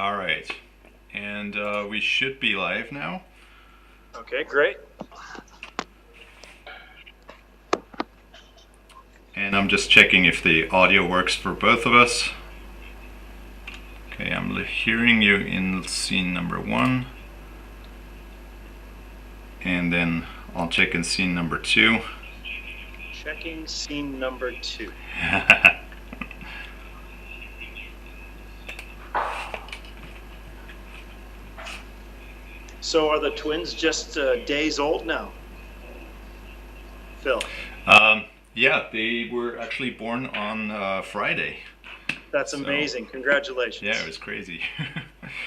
All right. And we should be live now. Okay, great. And I'm just checking if the audio works for both of us. Okay, I'm hearing you in scene number 1. And then I'll check in scene number 2. Checking scene number 2. So are the twins just days old now? Phil? Yeah, they were actually born on Friday. That's amazing. Congratulations. Yeah, it was crazy.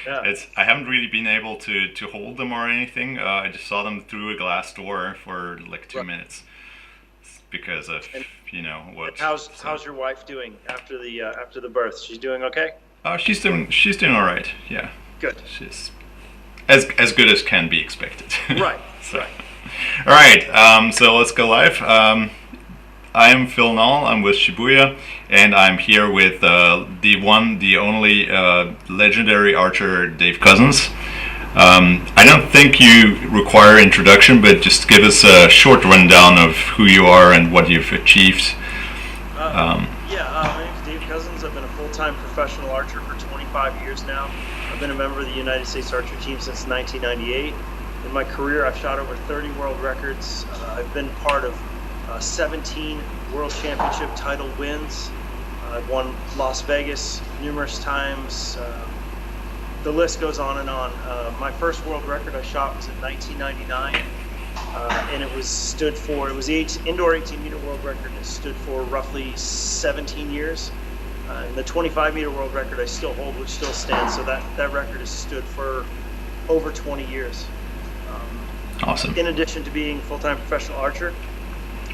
Yeah. I haven't really been able to hold them or anything. I just saw them through a glass door for like 2 minutes because of what. And how's your wife doing after the birth? She's doing okay? She's doing all right. Yeah. Good. She's as good as can be expected. Right. So. Right. All right. So let's go live. I am Phil Null. I'm with Shibuya, and I'm here with the one, the only legendary archer, Dave Cousins. I don't think you require introduction, but just give us a short rundown of who you are and what you've achieved. My name's Dave Cousins. I've been a full-time professional archer for 25 years now. I've been a member of the United States Archer Team since 1998. In my career, I've shot over 30 world records. I've been part of 17 World Championship title wins. I've won Las Vegas numerous times. The list goes on and on. My first world record I shot was in 1999, and it was the indoor 18-meter world record, and it stood for roughly 17 years. And the 25-meter world record I still hold, which still stands, so that record has stood for over 20 years. Awesome. In addition to being a full-time professional archer,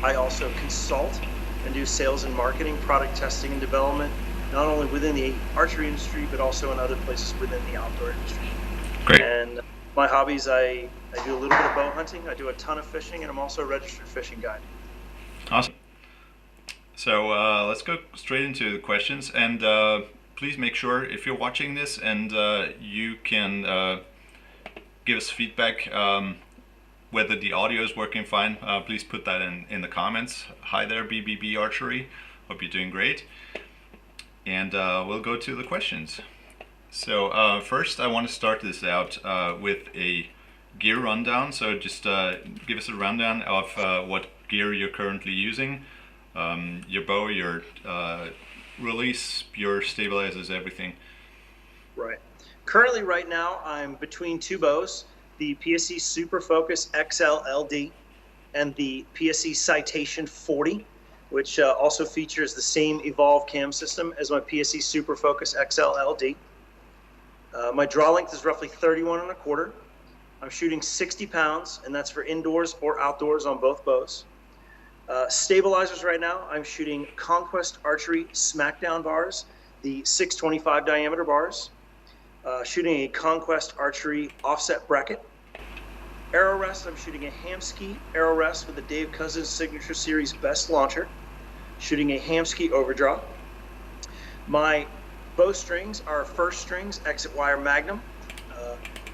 I also consult and do sales and marketing, product testing and development, not only within the archery industry, but also in other places within the outdoor industry. Great. And my hobbies, I do a little bit of bow hunting, I do a ton of fishing, and I'm also a registered fishing guide. Awesome. So let's go straight into the questions, and please make sure if you're watching this and you can give us feedback whether the audio is working fine. Please put that in the comments. Hi there, BBB Archery. Hope you're doing great. And we'll go to the questions. So first I want to start this out with a gear rundown. So just give us a rundown of what gear you're currently using. Your bow, your release, your stabilizers, everything. Right. Currently, right now, I'm between two bows, the PSE Super Focus XL LD and the PSE Citation 40, which also features the same Evolve cam system as my PSE Super Focus XL LD. My draw length is roughly 31 1/4. I'm shooting 60 pounds, and that's for indoors or outdoors on both bows. Stabilizers right now, I'm shooting Conquest Archery Smackdown bars, the 625 diameter bars. Shooting a Conquest Archery offset bracket. Arrow rest, I'm shooting a Hamskea arrow rest with the Dave Cousins Signature Series Best Launcher. Shooting a Hamskea overdraw. My bow strings are first strings exit wire Magnum.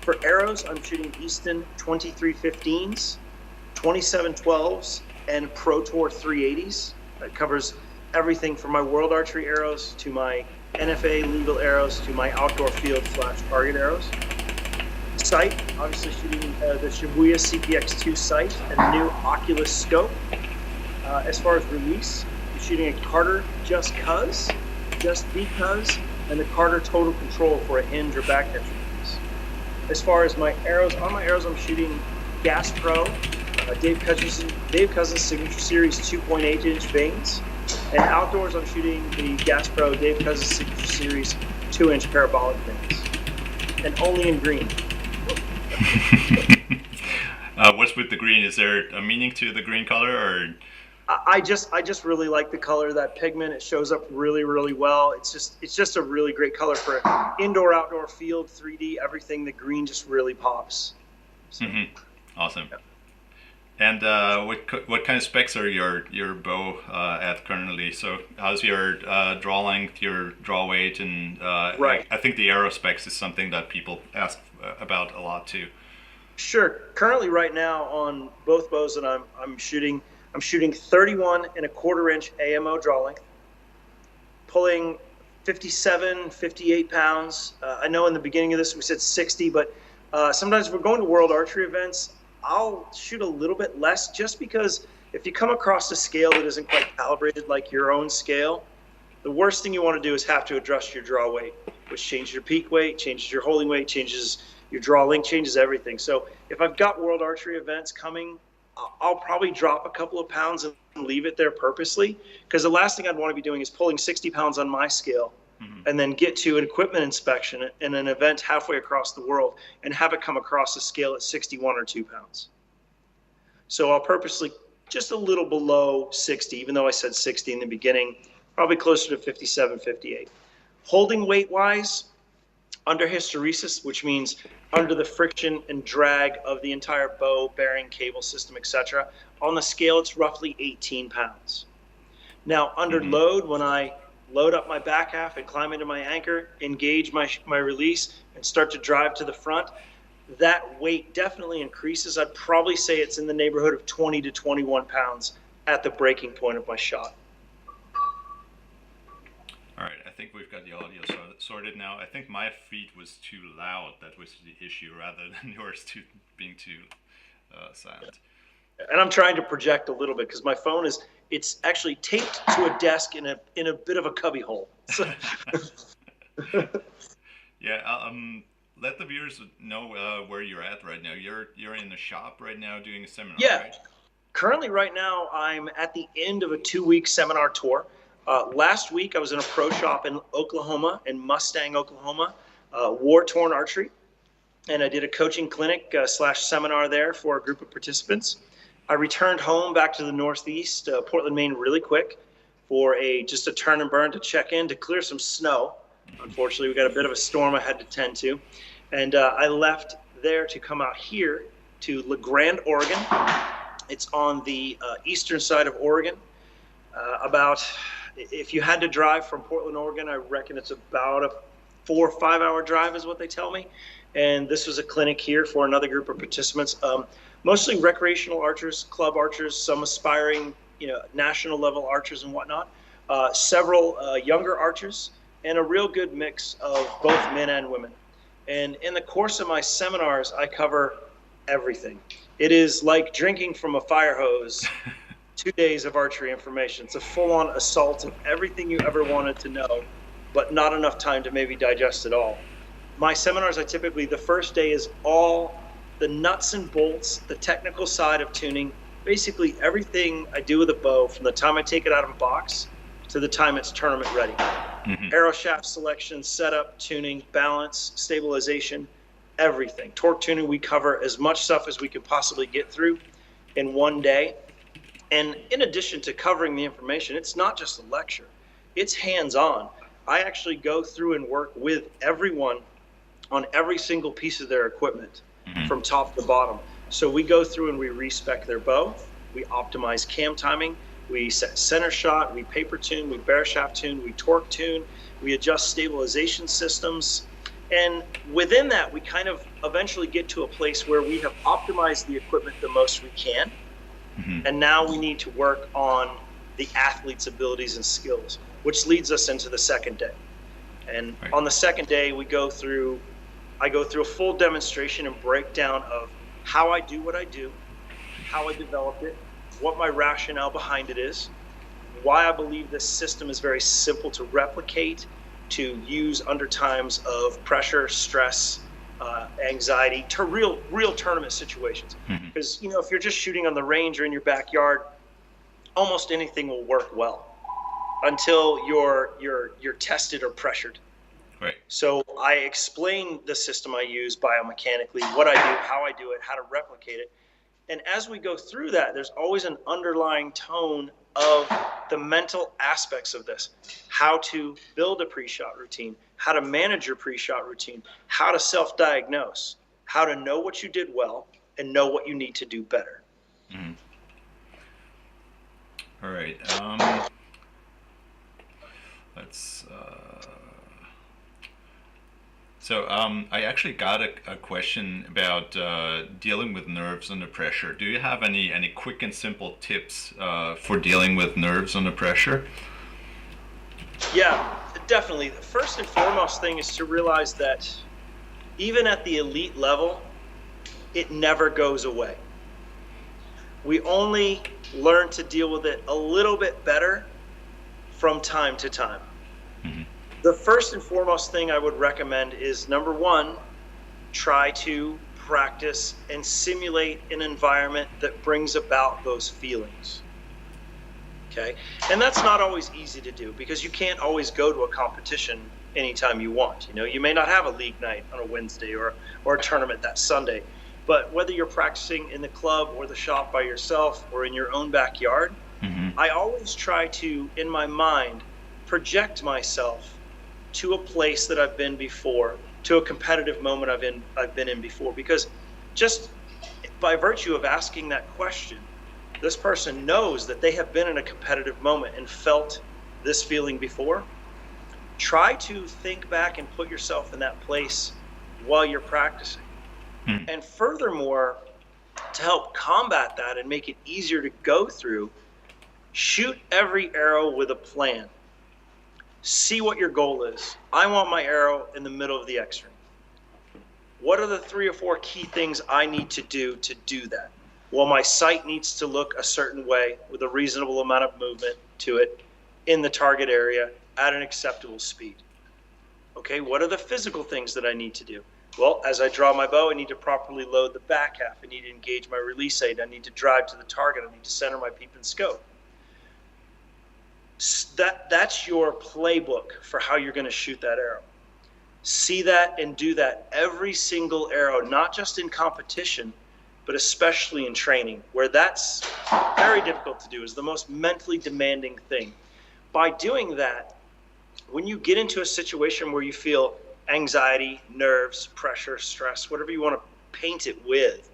For arrows, I'm shooting Easton 2315s, 2712s, and Pro Tour 380s. That covers everything from my World Archery arrows to my NFA legal arrows to my outdoor field / target arrows. Sight, obviously shooting the Shibuya CPX2 sight and the new Oculus scope. As far as release, I'm shooting a Carter Just Because, and the Carter Total Control for a hinge or back catch release. As far as my arrows, I'm shooting Gas Pro, Dave Cousins Signature Series 2.8-inch vanes. And outdoors, I'm shooting the Gas Pro Dave Cousins Signature Series 2-inch parabolic vanes. And only in green. What's with the green? Is there a meaning to the green color, or? I just really like the color of that pigment. It shows up really, really well. It's just a really great color for indoor, outdoor, field, 3D, everything. The green just really pops. So, Awesome. And what kind of specs are your bow at currently? So how's your draw length, your draw weight, and Right. I think the arrow specs is something that people ask about a lot too. Sure. Currently, right now on both bows that I'm shooting 31 and a quarter inch AMO draw length, pulling 57, 58 pounds. I know in the beginning of this we said 60, but sometimes if we're going to world archery events, I'll shoot a little bit less just because if you come across a scale that isn't quite calibrated like your own scale, the worst thing you want to do is have to adjust your draw weight, which changes your peak weight, changes your holding weight, changes your draw length, changes everything. So if I've got world archery events coming, I'll probably drop a couple of pounds and leave it there purposely, because the last thing I'd want to be doing is pulling 60 pounds on my scale and then get to an equipment inspection in an event halfway across the world and have it come across a scale at 61 or 2 pounds. So I'll purposely just a little below 60, even though I said 60 in the beginning, probably closer to 57, 58. Holding weight wise, under hysteresis, which means under the friction and drag of the entire bow, bearing, cable system, etc. On the scale, it's roughly 18 pounds. Now, under load, when I load up my back half and climb into my anchor, engage my release, and start to drive to the front, that weight definitely increases. I'd probably say it's in the neighborhood of 20 to 21 pounds at the breaking point of my shot. All right, I think we've got the audio sorted now. I think my feed was too loud. That was the issue, rather than yours being too silent. And I'm trying to project a little bit because my phone it's actually taped to a desk in a bit of a cubby hole. So. Yeah, let the viewers know where you're at right now. You're in the shop right now doing a seminar, Yeah. right? Currently, right now, I'm at the end of a 2-week seminar tour. Last week, I was in a pro shop in Oklahoma, in Mustang, Oklahoma, war-torn archery, and I did a coaching clinic / seminar there for a group of participants. I returned home back to the Northeast, Portland, Maine, really quick for just a turn and burn to check in to clear some snow. Unfortunately, we got a bit of a storm I had to tend to, and I left there to come out here to La Grande, Oregon. It's on the eastern side of Oregon, if you had to drive from Portland, Oregon, I reckon it's about a 4 or 5 hour drive is what they tell me. And this was a clinic here for another group of participants, mostly recreational archers, club archers, some aspiring, national level archers and whatnot, several younger archers, and a real good mix of both men and women. And in the course of my seminars, I cover everything. It is like drinking from a fire hose. 2 days of archery information. It's a full-on assault of everything you ever wanted to know, but not enough time to maybe digest it all. My seminars, the first day is all the nuts and bolts, the technical side of tuning, basically everything I do with a bow from the time I take it out of a box to the time it's tournament ready. Arrow shaft selection, setup, tuning, balance, stabilization, everything. Torque tuning, we cover as much stuff as we could possibly get through in one day. And in addition to covering the information, it's not just a lecture, it's hands-on. I actually go through and work with everyone on every single piece of their equipment from top to bottom. So we go through and we respec their bow, we optimize cam timing, we set center shot, we paper tune, we bear shaft tune, we torque tune, we adjust stabilization systems. And within that, we kind of eventually get to a place where we have optimized the equipment the most we can. And now we need to work on the athlete's abilities and skills, which leads us into the second day. And on the second day, I go through a full demonstration and breakdown of how I do what I do, how I developed it, what my rationale behind it is, why I believe this system is very simple to replicate, to use under times of pressure, stress, anxiety, to real tournament situations. Because if you're just shooting on the range or in your backyard, almost anything will work well until you're tested or pressured. Right. So I explain the system I use biomechanically, what I do, how I do it, how to replicate it. And as we go through that, there's always an underlying tone of the mental aspects of this, how to build a pre-shot routine, how to manage your pre-shot routine, how to self-diagnose, how to know what you did well and know what you need to do better. Mhm. All right. Let's. I actually got a question about dealing with nerves under pressure. Do you have any quick and simple tips for dealing with nerves under pressure? Yeah, definitely. The first and foremost thing is to realize that even at the elite level, it never goes away. We only learn to deal with it a little bit better from time to time. Mm-hmm. The first and foremost thing I would recommend is, number one, try to practice and simulate an environment that brings about those feelings. Okay. And that's not always easy to do because you can't always go to a competition anytime you want. You know, you may not have a league night on a Wednesday or a tournament that Sunday. But whether you're practicing in the club or the shop by yourself or in your own backyard, Mm-hmm. I always try to, in my mind, project myself to a place that I've been before, to a competitive moment I've been in before. Because just by virtue of asking that question, this person knows that they have been in a competitive moment and felt this feeling before. Try to think back and put yourself in that place while you're practicing. Mm-hmm. And furthermore, to help combat that and make it easier to go through, shoot every arrow with a plan. See what your goal is. I want my arrow in the middle of the X ring. What are the 3 or 4 key things I need to do that? Well, my sight needs to look a certain way with a reasonable amount of movement to it in the target area at an acceptable speed. Okay, what are the physical things that I need to do? Well, as I draw my bow, I need to properly load the back half. I need to engage my release aid. I need to drive to the target. I need to center my peep and scope. That's your playbook for how you're going to shoot that arrow. See that and do that every single arrow, not just in competition, but especially in training, where that's very difficult to do, is the most mentally demanding thing. By doing that, when you get into a situation where you feel anxiety, nerves, pressure, stress, whatever you want to paint it with,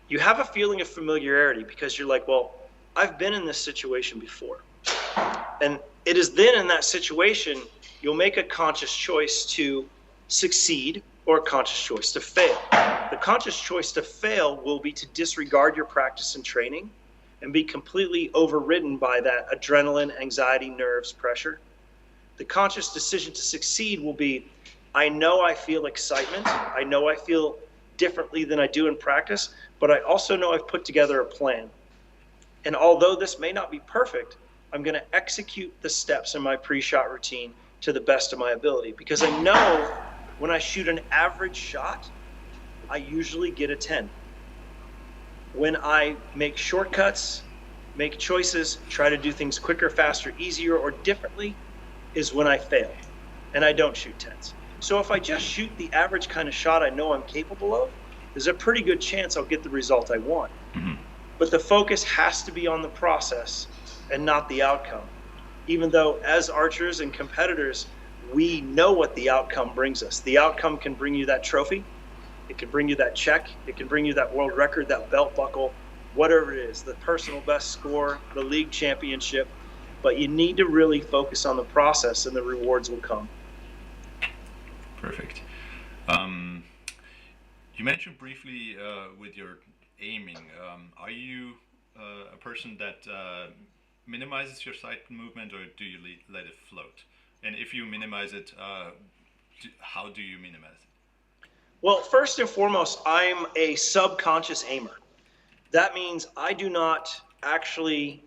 you have a feeling of familiarity because you're like, well, I've been in this situation before. And it is then in that situation, you'll make a conscious choice to succeed or a conscious choice to fail. The conscious choice to fail will be to disregard your practice and training and be completely overridden by that adrenaline, anxiety, nerves, pressure. The conscious decision to succeed will be, I know I feel excitement. I know I feel differently than I do in practice, but I also know I've put together a plan. And although this may not be perfect, I'm going to execute the steps in my pre-shot routine to the best of my ability because I know when I shoot an average shot, I usually get a 10. When I make shortcuts, make choices, try to do things quicker, faster, easier, or differently, is when I fail, and I don't shoot 10s. So if I just shoot the average kind of shot I know I'm capable of, there's a pretty good chance I'll get the result I want. Mm-hmm. But the focus has to be on the process and not the outcome. Even though as archers and competitors, we know what the outcome brings us. The outcome can bring you that trophy. It can bring you that check. It can bring you that world record, that belt buckle, whatever it is, the personal best score, the league championship. But you need to really focus on the process and the rewards will come. Perfect. You mentioned briefly with your aiming. Are you a person that minimizes your sight movement, or do you let it float? And if you minimize it, how do you minimize it? Well, first and foremost, I'm a subconscious aimer. That means I do not actually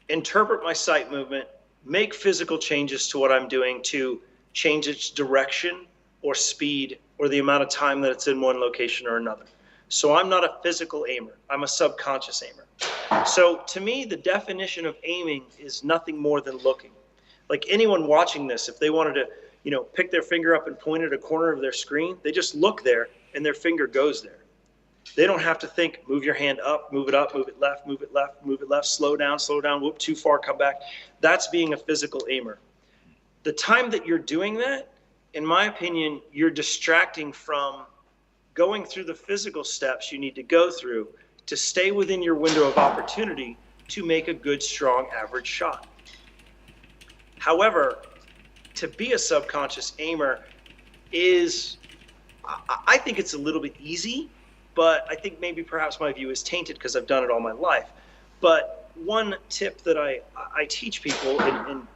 interpret my sight movement, make physical changes to what I'm doing to change its direction or speed or the amount of time that it's in one location or another. So I'm not a physical aimer. I'm a subconscious aimer. So to me, the definition of aiming is nothing more than looking. Like anyone watching this, if they wanted to, pick their finger up and point at a corner of their screen, they just look there and their finger goes there. They don't have to think, move your hand up, move it left, move it left, move it left, slow down, whoop, too far, come back. That's being a physical aimer. The time that you're doing that, in my opinion, you're distracting from going through the physical steps you need to go through to stay within your window of opportunity to make a good, strong, average shot. However, to be a subconscious aimer is, I think it's a little bit easy, but I think maybe perhaps my view is tainted because I've done it all my life. But one tip that I teach people and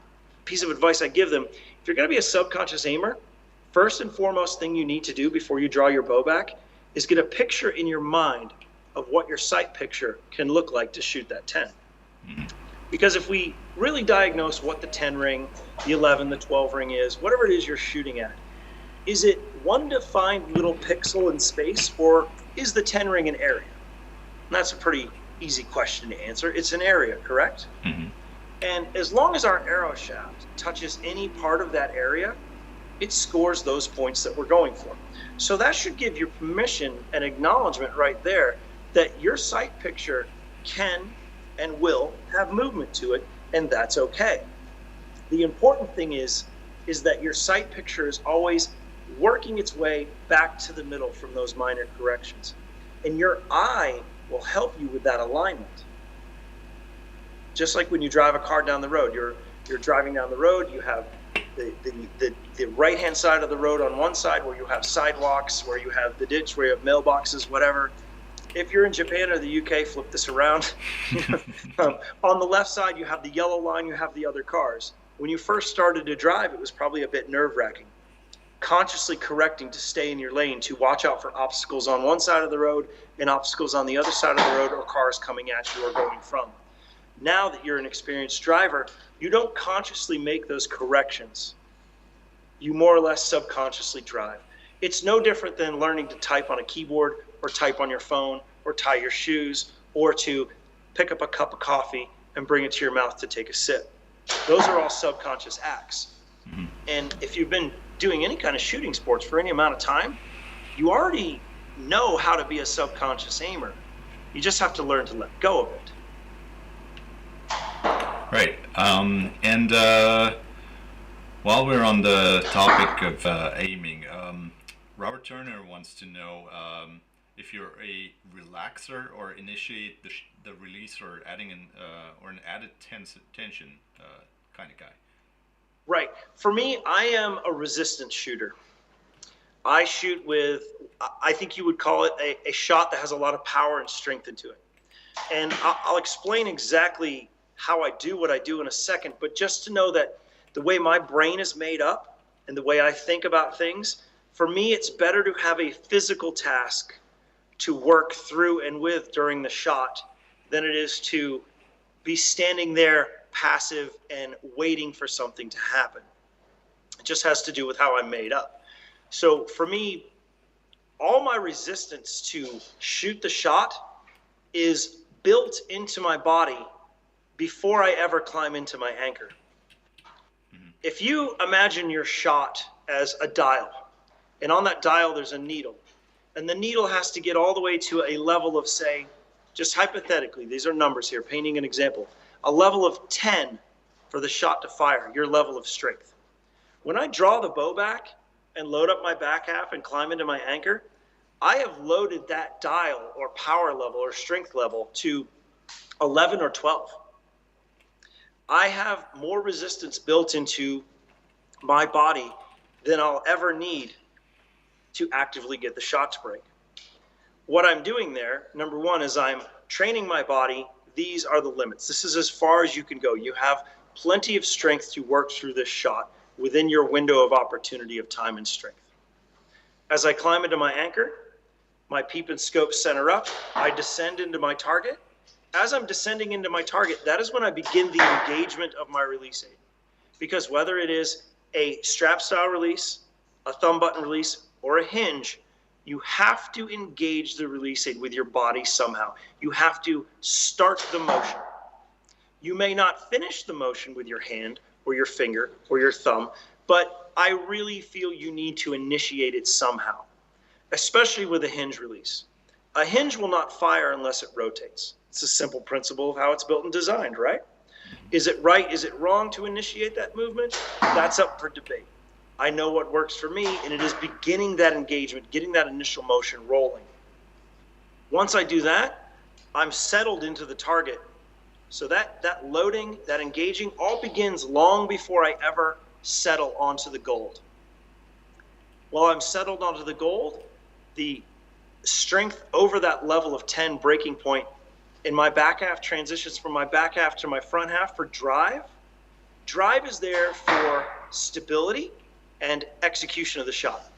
piece of advice I give them, if you're going to be a subconscious aimer, first and foremost thing you need to do before you draw your bow back is get a picture in your mind of what your sight picture can look like to shoot that 10. Mm-hmm. Because if we really diagnose what the 10 ring, the 11, the 12 ring is, whatever it is you're shooting at, is it one defined little pixel in space, or is the 10 ring an area? And that's a pretty easy question to answer. It's an area, correct? Mm-hmm. And as long as our arrow shaft touches any part of that area, it scores those points that we're going for. So that should give you permission and acknowledgement right there that your sight picture can and will have movement to it, and that's okay. The important thing is that your sight picture is always working its way back to the middle from those minor corrections. And your eye will help you with that alignment. Just like when you drive a car down the road, you're driving down the road, you have the right-hand side of the road on one side where you have sidewalks, where you have the ditch, where you have mailboxes, whatever. If you're in Japan or the UK, flip this around. On the left side, you have the yellow line, you have the other cars. When you first started to drive, it was probably a bit nerve-wracking. Consciously correcting to stay in your lane, to watch out for obstacles on one side of the road and obstacles on the other side of the road, or cars coming at you or going from. Now that you're an experienced driver, you don't consciously make those corrections. You more or less subconsciously drive. It's no different than learning to type on a keyboard, or type on your phone, or tie your shoes, or to pick up a cup of coffee and bring it to your mouth to take a sip. Those are all subconscious acts. Mm-hmm. And if you've been doing any kind of shooting sports for any amount of time, you already know how to be a subconscious aimer. You just have to learn to let go of it. Right. While we're on the topic of aiming, Robert Turner wants to know if you're a relaxer or initiate the release, or adding an added tension kind of guy. Right. For me, I am a resistance shooter. I shoot with, I think you would call it a shot that has a lot of power and strength into it. And I'll explain exactly how I do what I do in a second, but just to know that the way my brain is made up and the way I think about things, for me, it's better to have a physical task to work through and with during the shot than it is to be standing there passive and waiting for something to happen. It just has to do with how I'm made up. So for me, all my resistance to shoot the shot is built into my body before I ever climb into my anchor. Mm-hmm. If you imagine your shot as a dial, and on that dial there's a needle, and the needle has to get all the way to a level of, say, just hypothetically, these are numbers here, painting an example, a level of 10 for the shot to fire, your level of strength. When I draw the bow back and load up my back half and climb into my anchor, I have loaded that dial or power level or strength level to 11 or 12. I have more resistance built into my body than I'll ever need to actively get the shot to break. What I'm doing there, number one, is I'm training my body. These are the limits. This is as far as you can go. You have plenty of strength to work through this shot within your window of opportunity of time and strength. As I climb into my anchor, my peep and scope center up, I descend into my target. As I'm descending into my target, that is when I begin the engagement of my release aid. Because whether it is a strap style release, a thumb button release, or a hinge, you have to engage the release aid with your body somehow. You have to start the motion. You may not finish the motion with your hand or your finger or your thumb, but I really feel you need to initiate it somehow, especially with a hinge release. A hinge will not fire unless it rotates. It's a simple principle of how it's built and designed, right? Is it right? Is it wrong to initiate that movement? That's up for debate. I know what works for me, and it is beginning that engagement, getting that initial motion rolling. Once I do that, I'm settled into the target. So that loading, that engaging, all begins long before I ever settle onto the gold. While I'm settled onto the gold, the strength over that level of 10 breaking point in my back half transitions from my back half to my front half for drive. Drive is there for stability and execution of the shot.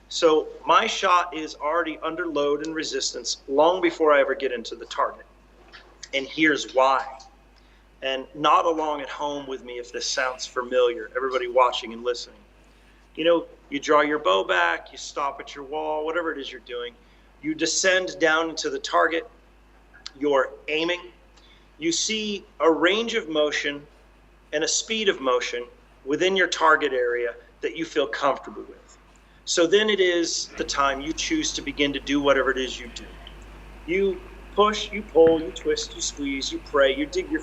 So my shot is already under load and resistance long before I ever get into the target. And here's why. And nod along at home with me if this sounds familiar, everybody watching and listening. You know, you draw your bow back, you stop at your wall, whatever it is you're doing. You descend down into the target, you're aiming. You see a range of motion and a speed of motion within your target area that you feel comfortable with. So then it is the time you choose to begin to do whatever it is you do. You push, you pull, you twist, you squeeze, you pray, you dig your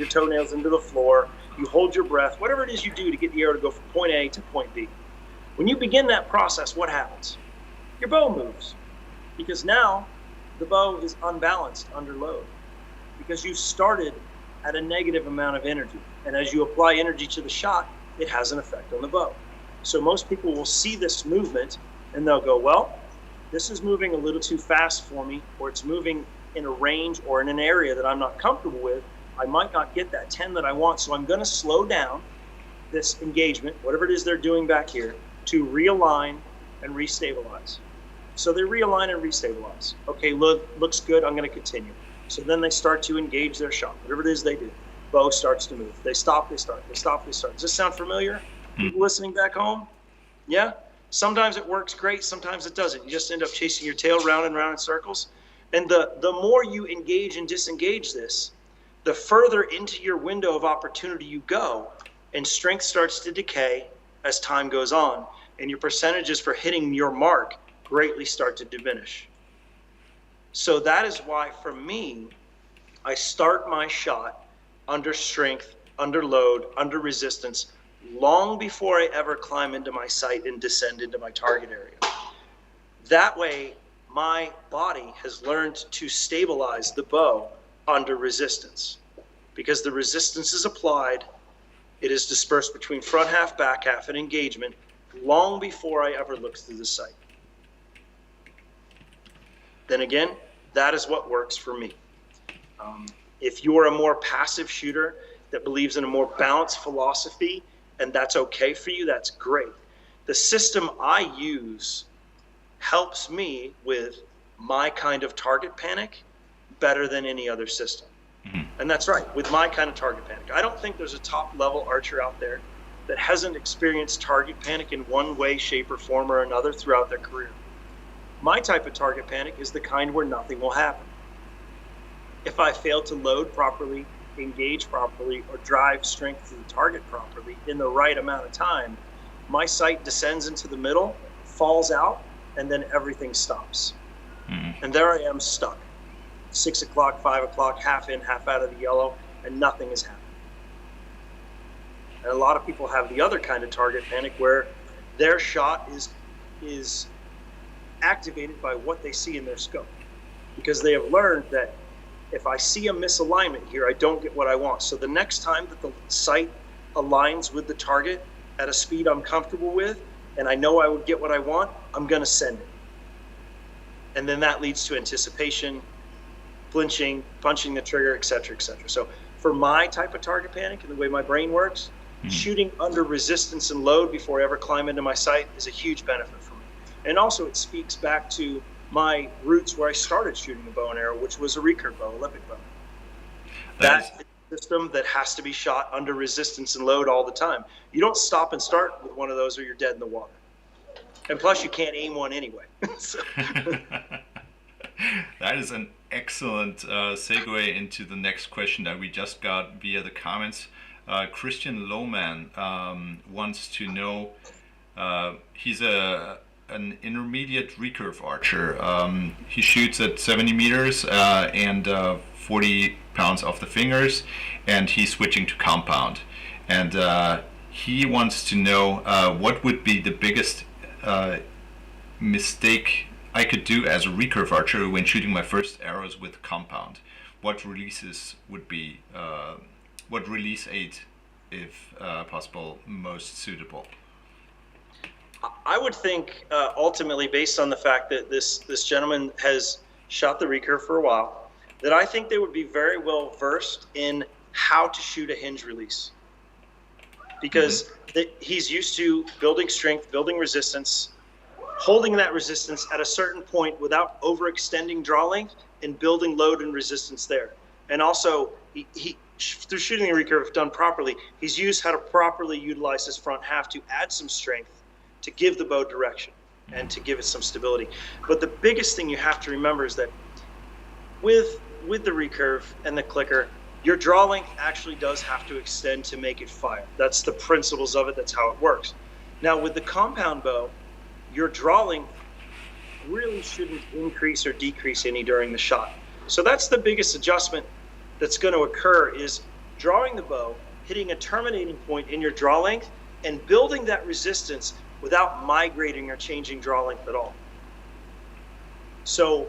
toenails into the floor, you hold your breath, whatever it is you do to get the arrow to go from point A to point B. When you begin that process, what happens? Your bow moves, because now the bow is unbalanced under load, because you started at a negative amount of energy. And as you apply energy to the shot, it has an effect on the bow. So most people will see this movement and they'll go, well, this is moving a little too fast for me, or it's moving in a range or in an area that I'm not comfortable with. I might not get that 10 that I want, so I'm going to slow down this engagement, whatever it is they're doing back here, to realign and restabilize. So they realign and restabilize. Okay, looks good, I'm going to continue. So then they start to engage their shot, whatever it is they do. Bow starts to move. They stop, they start, they stop, they start. Does this sound familiar? People listening back home? Yeah? Sometimes it works great, sometimes it doesn't. You just end up chasing your tail round and round in circles. And the more you engage and disengage this, the further into your window of opportunity you go, and strength starts to decay as time goes on, and your percentages for hitting your mark greatly start to diminish. So that is why, for me, I start my shot under strength, under load, under resistance, long before I ever climb into my sight and descend into my target area. That way, my body has learned to stabilize the bow under resistance, because the resistance is applied, it is dispersed between front half, back half, and engagement long before I ever look through the sight. Then again, that is what works for me. If you're a more passive shooter that believes in a more balanced philosophy, and that's okay for you, that's great. The system I use helps me with my kind of target panic better than any other system. And that's right, with my kind of target panic. I don't think there's a top level archer out there that hasn't experienced target panic in one way, shape, or form or another throughout their career. My type of target panic is the kind where nothing will happen. If I fail to load properly, engage properly, or drive strength to the target properly in the right amount of time, my sight descends into the middle, falls out, and then everything stops. And there I am stuck. 6 o'clock, 5 o'clock, half in, half out of the yellow, and nothing is happening. And a lot of people have the other kind of target panic where their shot is activated by what they see in their scope, because they have learned that if I see a misalignment here, I don't get what I want. So the next time that the sight aligns with the target at a speed I'm comfortable with, and I know I would get what I want, I'm going to send it. And then that leads to anticipation, flinching, punching the trigger, et cetera, et cetera. So for my type of target panic and the way my brain works, shooting under resistance and load before I ever climb into my sight is a huge benefit for me. And also it speaks back to my roots where I started shooting a bow and arrow, which was a recurve bow, Olympic bow. That's a system that has to be shot under resistance and load all the time. You don't stop and start with one of those or you're dead in the water. And plus you can't aim one anyway. That is an excellent segue into the next question that we just got via the comments. Christian Lohman wants to know, he's an intermediate recurve archer. He shoots at 70 meters and 40 pounds off the fingers, and he's switching to compound. And he wants to know what would be the biggest mistake I could do as a recurve archer when shooting my first arrows with compound. What releases would be, what release aid, if possible, most suitable? I would think ultimately, based on the fact that this gentleman has shot the recurve for a while, that I think they would be very well versed in how to shoot a hinge release, because he's used to building strength, building resistance, holding that resistance at a certain point without overextending draw length, and building load and resistance there. And also, he through shooting the recurve done properly, he's used how to properly utilize his front half to add some strength to give the bow direction and to give it some stability. But the biggest thing you have to remember is that with the recurve and the clicker, your draw length actually does have to extend to make it fire. That's the principles of it. That's how it works. Now, with the compound bow, your draw length really shouldn't increase or decrease any during the shot. So that's the biggest adjustment that's going to occur, is drawing the bow, hitting a terminating point in your draw length, and building that resistance without migrating or changing draw length at all. So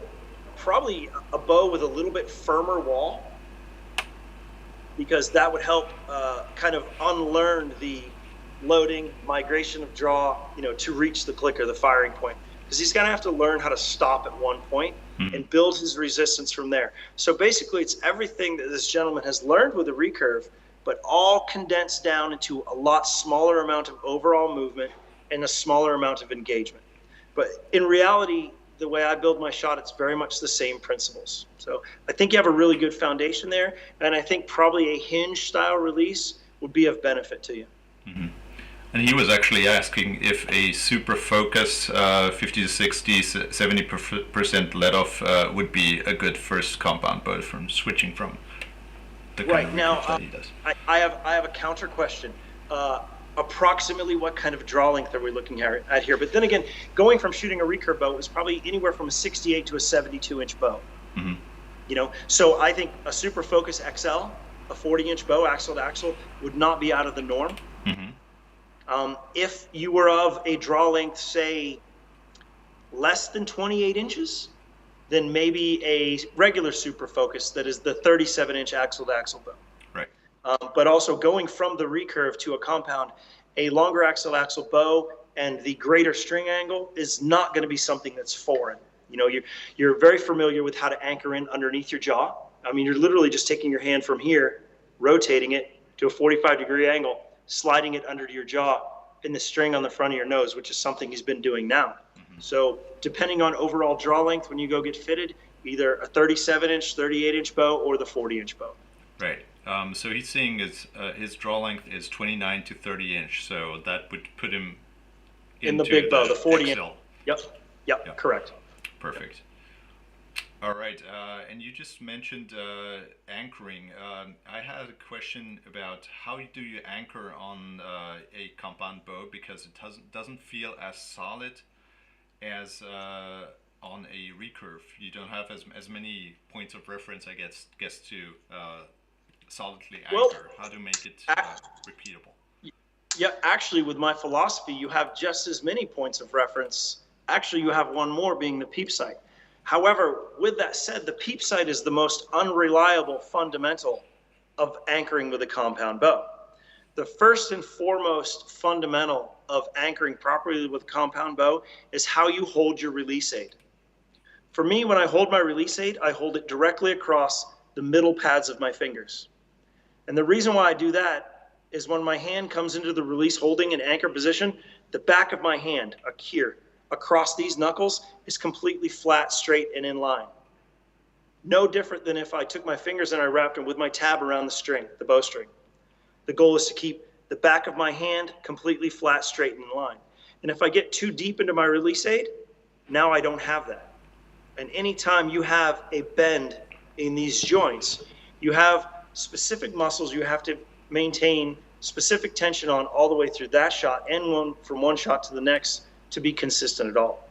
probably a bow with a little bit firmer wall, because that would help kind of unlearn the loading, migration of draw, to reach the clicker, the firing point. Because he's going to have to learn how to stop at one point and build his resistance from there. So basically, it's everything that this gentleman has learned with the recurve, but all condensed down into a lot smaller amount of overall movement and a smaller amount of engagement. But in reality, the way I build my shot, it's very much the same principles. So I think you have a really good foundation there, and I think probably a hinge style release would be of benefit to you. Mm-hmm. And he was actually asking if a super focus 50 to 60, 70% let off would be a good first compound bow from switching from the kind of now, that he does. I have a counter question. Approximately what kind of draw length are we looking at here? But then again, going from shooting a recurve bow is probably anywhere from a 68 to a 72-inch bow. Mm-hmm. So I think a super focus XL, a 40-inch bow, axle to axle, would not be out of the norm. Mm-hmm. If you were of a draw length, say, less than 28 inches, then maybe a regular super focus that is the 37-inch axle to axle bow. Right. But also going from the recurve to a compound, a longer axle bow and the greater string angle is not going to be something that's foreign. You're very familiar with how to anchor in underneath your jaw. I mean, you're literally just taking your hand from here, rotating it to a 45-degree angle, sliding it under your jaw in the string on the front of your nose, which is something he's been doing now. Mm-hmm. So depending on overall draw length, when you go get fitted, either a 37-inch, 38-inch bow or the 40-inch bow. Right. So he's saying his draw length is 29 to 30 inch, so that would put him in the big bow, the 40 inch. Yep, correct. Perfect. All right, and you just mentioned anchoring. I had a question about how do you anchor on a compound bow, because it doesn't feel as solid as on a recurve. You don't have as many points of reference, I guess to solidly anchor. Well, how to make it repeatable. Yeah, actually, with my philosophy, you have just as many points of reference. Actually, you have one more, being the peep sight. However, with that said, the peep sight is the most unreliable fundamental of anchoring with a compound bow. The first and foremost fundamental of anchoring properly with a compound bow is how you hold your release aid. For me, when I hold my release aid, I hold it directly across the middle pads of my fingers. And the reason why I do that is when my hand comes into the release holding and anchor position, the back of my hand, here, across these knuckles, is completely flat, straight, and in line. No different than if I took my fingers and I wrapped them with my tab around the string, the bowstring. The goal is to keep the back of my hand completely flat, straight, and in line. And if I get too deep into my release aid, now I don't have that. And anytime you have a bend in these joints, you have specific muscles you have to maintain specific tension on all the way through that shot and from one shot to the next to be consistent at all.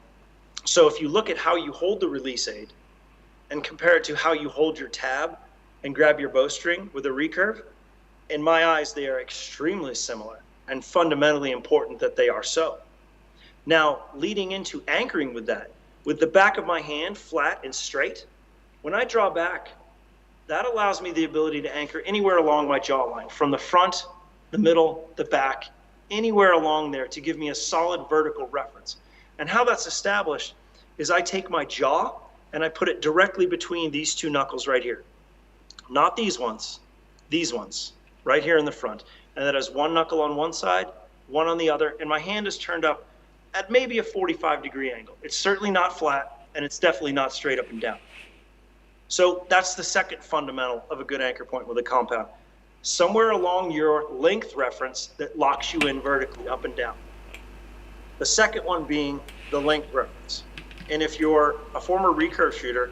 So if you look at how you hold the release aid and compare it to how you hold your tab and grab your bowstring with a recurve, in my eyes, they are extremely similar and fundamentally important that they are so. Now, leading into anchoring with that, with the back of my hand flat and straight. When I draw back, that allows me the ability to anchor anywhere along my jawline, from the front, the middle, the back, anywhere along there to give me a solid vertical reference. And how that's established is I take my jaw and I put it directly between these two knuckles right here. Not these ones, right here in the front. And that has one knuckle on one side, one on the other, and my hand is turned up at maybe a 45-degree angle. It's certainly not flat, and it's definitely not straight up and down. So that's the second fundamental of a good anchor point with a compound. Somewhere along your length reference that locks you in vertically up and down. The second one being the length reference. And if you're a former recurve shooter,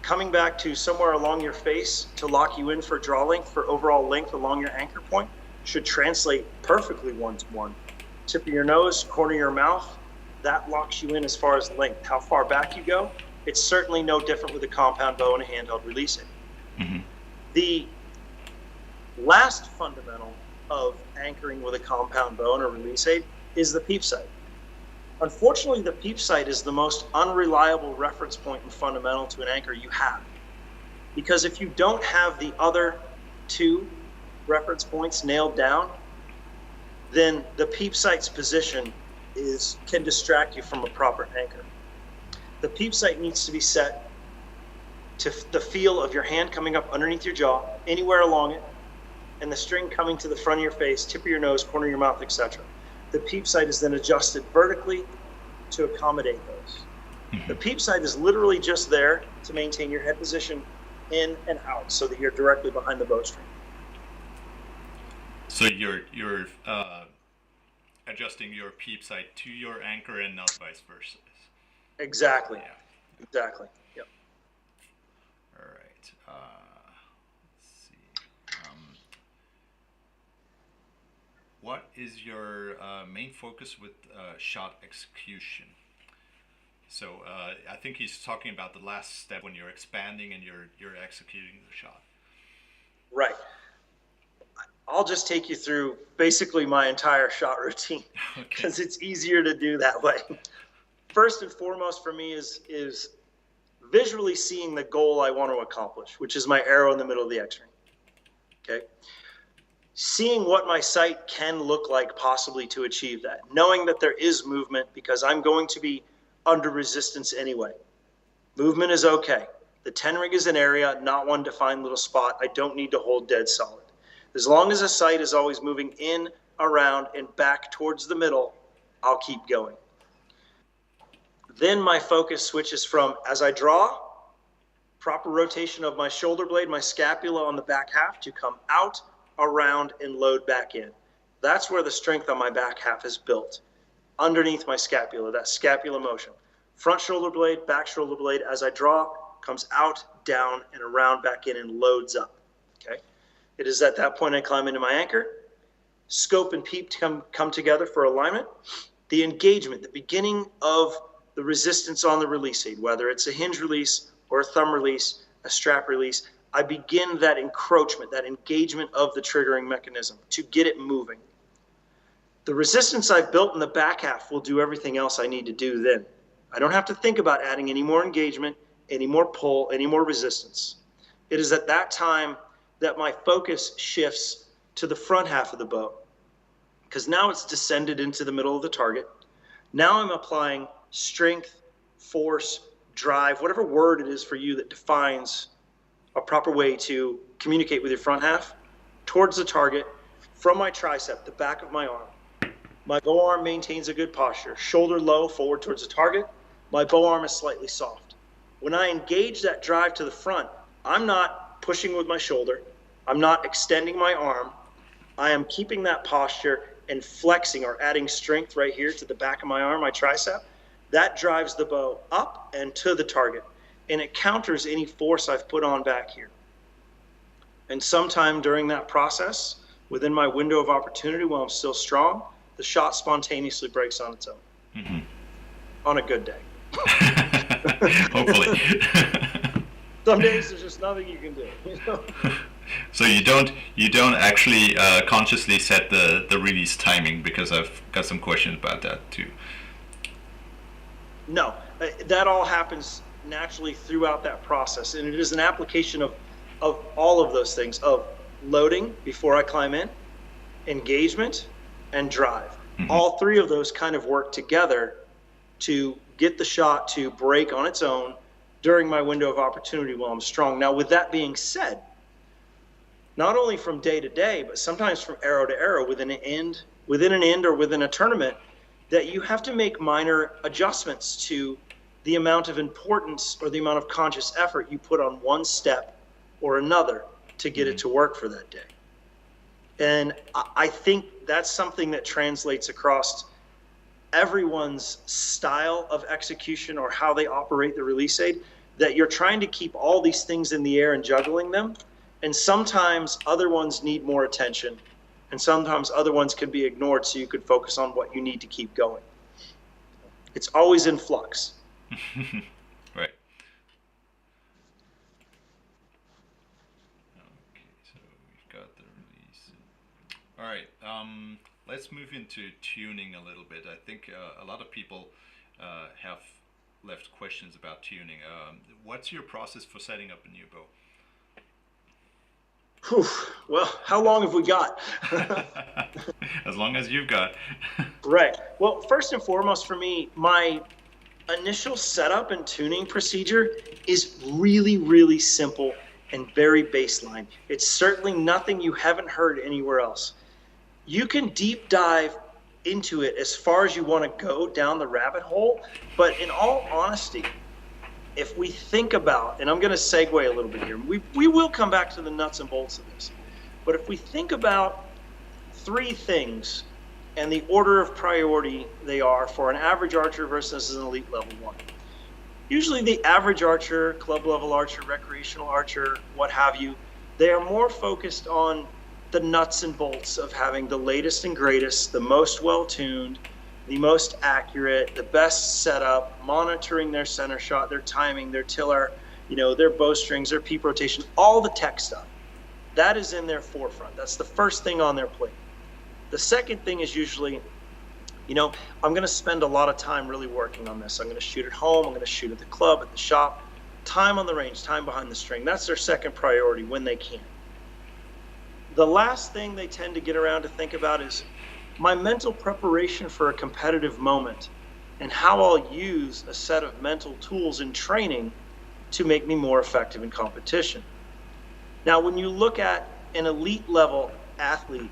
coming back to somewhere along your face to lock you in for draw length, for overall length along your anchor point, should translate perfectly one-to-one. Tip of your nose, corner of your mouth, that locks you in as far as length. How far back you go, it's certainly no different with a compound bow and a handheld release aid. Mm-hmm. The last fundamental of anchoring with a compound bow and a release aid is the peep sight. Unfortunately, the peep sight is the most unreliable reference point and fundamental to an anchor you have. Because if you don't have the other two reference points nailed down, then the peep sight's position can distract you from a proper anchor. The peep sight needs to be set to the feel of your hand coming up underneath your jaw, anywhere along it, and the string coming to the front of your face, tip of your nose, corner of your mouth, etc. The peep sight is then adjusted vertically to accommodate those. Mm-hmm. The peep sight is literally just there to maintain your head position in and out so that you're directly behind the bowstring. So you're adjusting your peep sight to your anchor and not vice versa. Exactly. Yeah. Exactly. Yep. All right. Let's see. What is your main focus with shot execution? So I think he's talking about the last step when you're expanding and you're executing the shot. Right. I'll just take you through basically my entire shot routine because it's easier to do that way. First and foremost for me is visually seeing the goal I want to accomplish, which is my arrow in the middle of the X-ring. Okay. Seeing what my sight can look like possibly to achieve that, knowing that there is movement because I'm going to be under resistance anyway. Movement is okay. The 10 ring is an area, not one defined little spot. I don't need to hold dead solid. As long as a sight is always moving in, around, and back towards the middle, I'll keep going. Then my focus switches from, as I draw, proper rotation of my shoulder blade, my scapula on the back half to come out, around, and load back in. That's where the strength on my back half is built. Underneath my scapula, that scapula motion. Front shoulder blade, back shoulder blade, as I draw, comes out, down, and around back in and loads up. Okay. It is at that point I climb into my anchor. Scope and peep come together for alignment. The engagement, the beginning of the resistance on the release aid, whether it's a hinge release or a thumb release, a strap release, I begin that encroachment, that engagement of the triggering mechanism to get it moving. The resistance I've built in the back half will do everything else I need to do then. I don't have to think about adding any more engagement, any more pull, any more resistance. It is at that time that my focus shifts to the front half of the bow, because now it's descended into the middle of the target. Now I'm applying strength, force, drive, whatever word it is for you that defines a proper way to communicate with your front half, towards the target, from my tricep, the back of my arm. My bow arm maintains a good posture, shoulder low, forward towards the target. My bow arm is slightly soft. When I engage that drive to the front, I'm not pushing with my shoulder. I'm not extending my arm. I am keeping that posture and flexing or adding strength right here to the back of my arm, my tricep. That drives the bow up and to the target, and it counters any force I've put on back here. And sometime during that process, within my window of opportunity while I'm still strong, the shot spontaneously breaks on its own. Mm-hmm. On a good day. Hopefully. Some days there's just nothing you can do. You know? So you don't actually consciously set the release timing, because I've got some questions about that too. No, That all happens naturally throughout that process, and it is an application of all of those things, of loading before I climb in, engagement, and drive. All three of those kind of work together to get the shot to break on its own during my window of opportunity while I'm strong. Now, with that being said, not only from day to day, but sometimes from arrow to arrow within an end or within a tournament, that you have to make minor adjustments to the amount of importance or the amount of conscious effort you put on one step or another to get it to work for that day. And I think that's something that translates across everyone's style of execution or how they operate the release aid, that you're trying to keep all these things in the air and juggling them. And sometimes other ones need more attention, and sometimes other ones can be ignored so you could focus on what you need to keep going. It's always in flux. Right. Okay, so we've got the release. All right, let's move into tuning a little bit. I think a lot of people have left questions about tuning. What's your process for setting up a new bow? Whew. Well, how long have we got? As long as you've got. Right. Well, first and foremost for me, my initial setup and tuning procedure is really, really simple and very baseline. It's certainly nothing you haven't heard anywhere else. You can deep dive into it as far as you want to go down the rabbit hole, but in all honesty, if we think about, and I'm going to segue a little bit here, we will come back to the nuts and bolts of this, but if we think about three things and the order of priority they are for an average archer versus an elite level one. Usually the average archer, club level archer, recreational archer, what have you, they are more focused on the nuts and bolts of having the latest and greatest, the most well-tuned, the most accurate, the best setup, monitoring their center shot, their timing, their tiller, their bowstrings, their peep rotation, all the tech stuff. That is in their forefront. That's the first thing on their plate. The second thing is usually, I'm going to spend a lot of time really working on this. I'm going to shoot at home. I'm going to shoot at the club, at the shop. Time on the range, time behind the string. That's their second priority when they can. The last thing they tend to get around to think about is my mental preparation for a competitive moment and how I'll use a set of mental tools in training to make me more effective in competition. Now, when you look at an elite level athlete,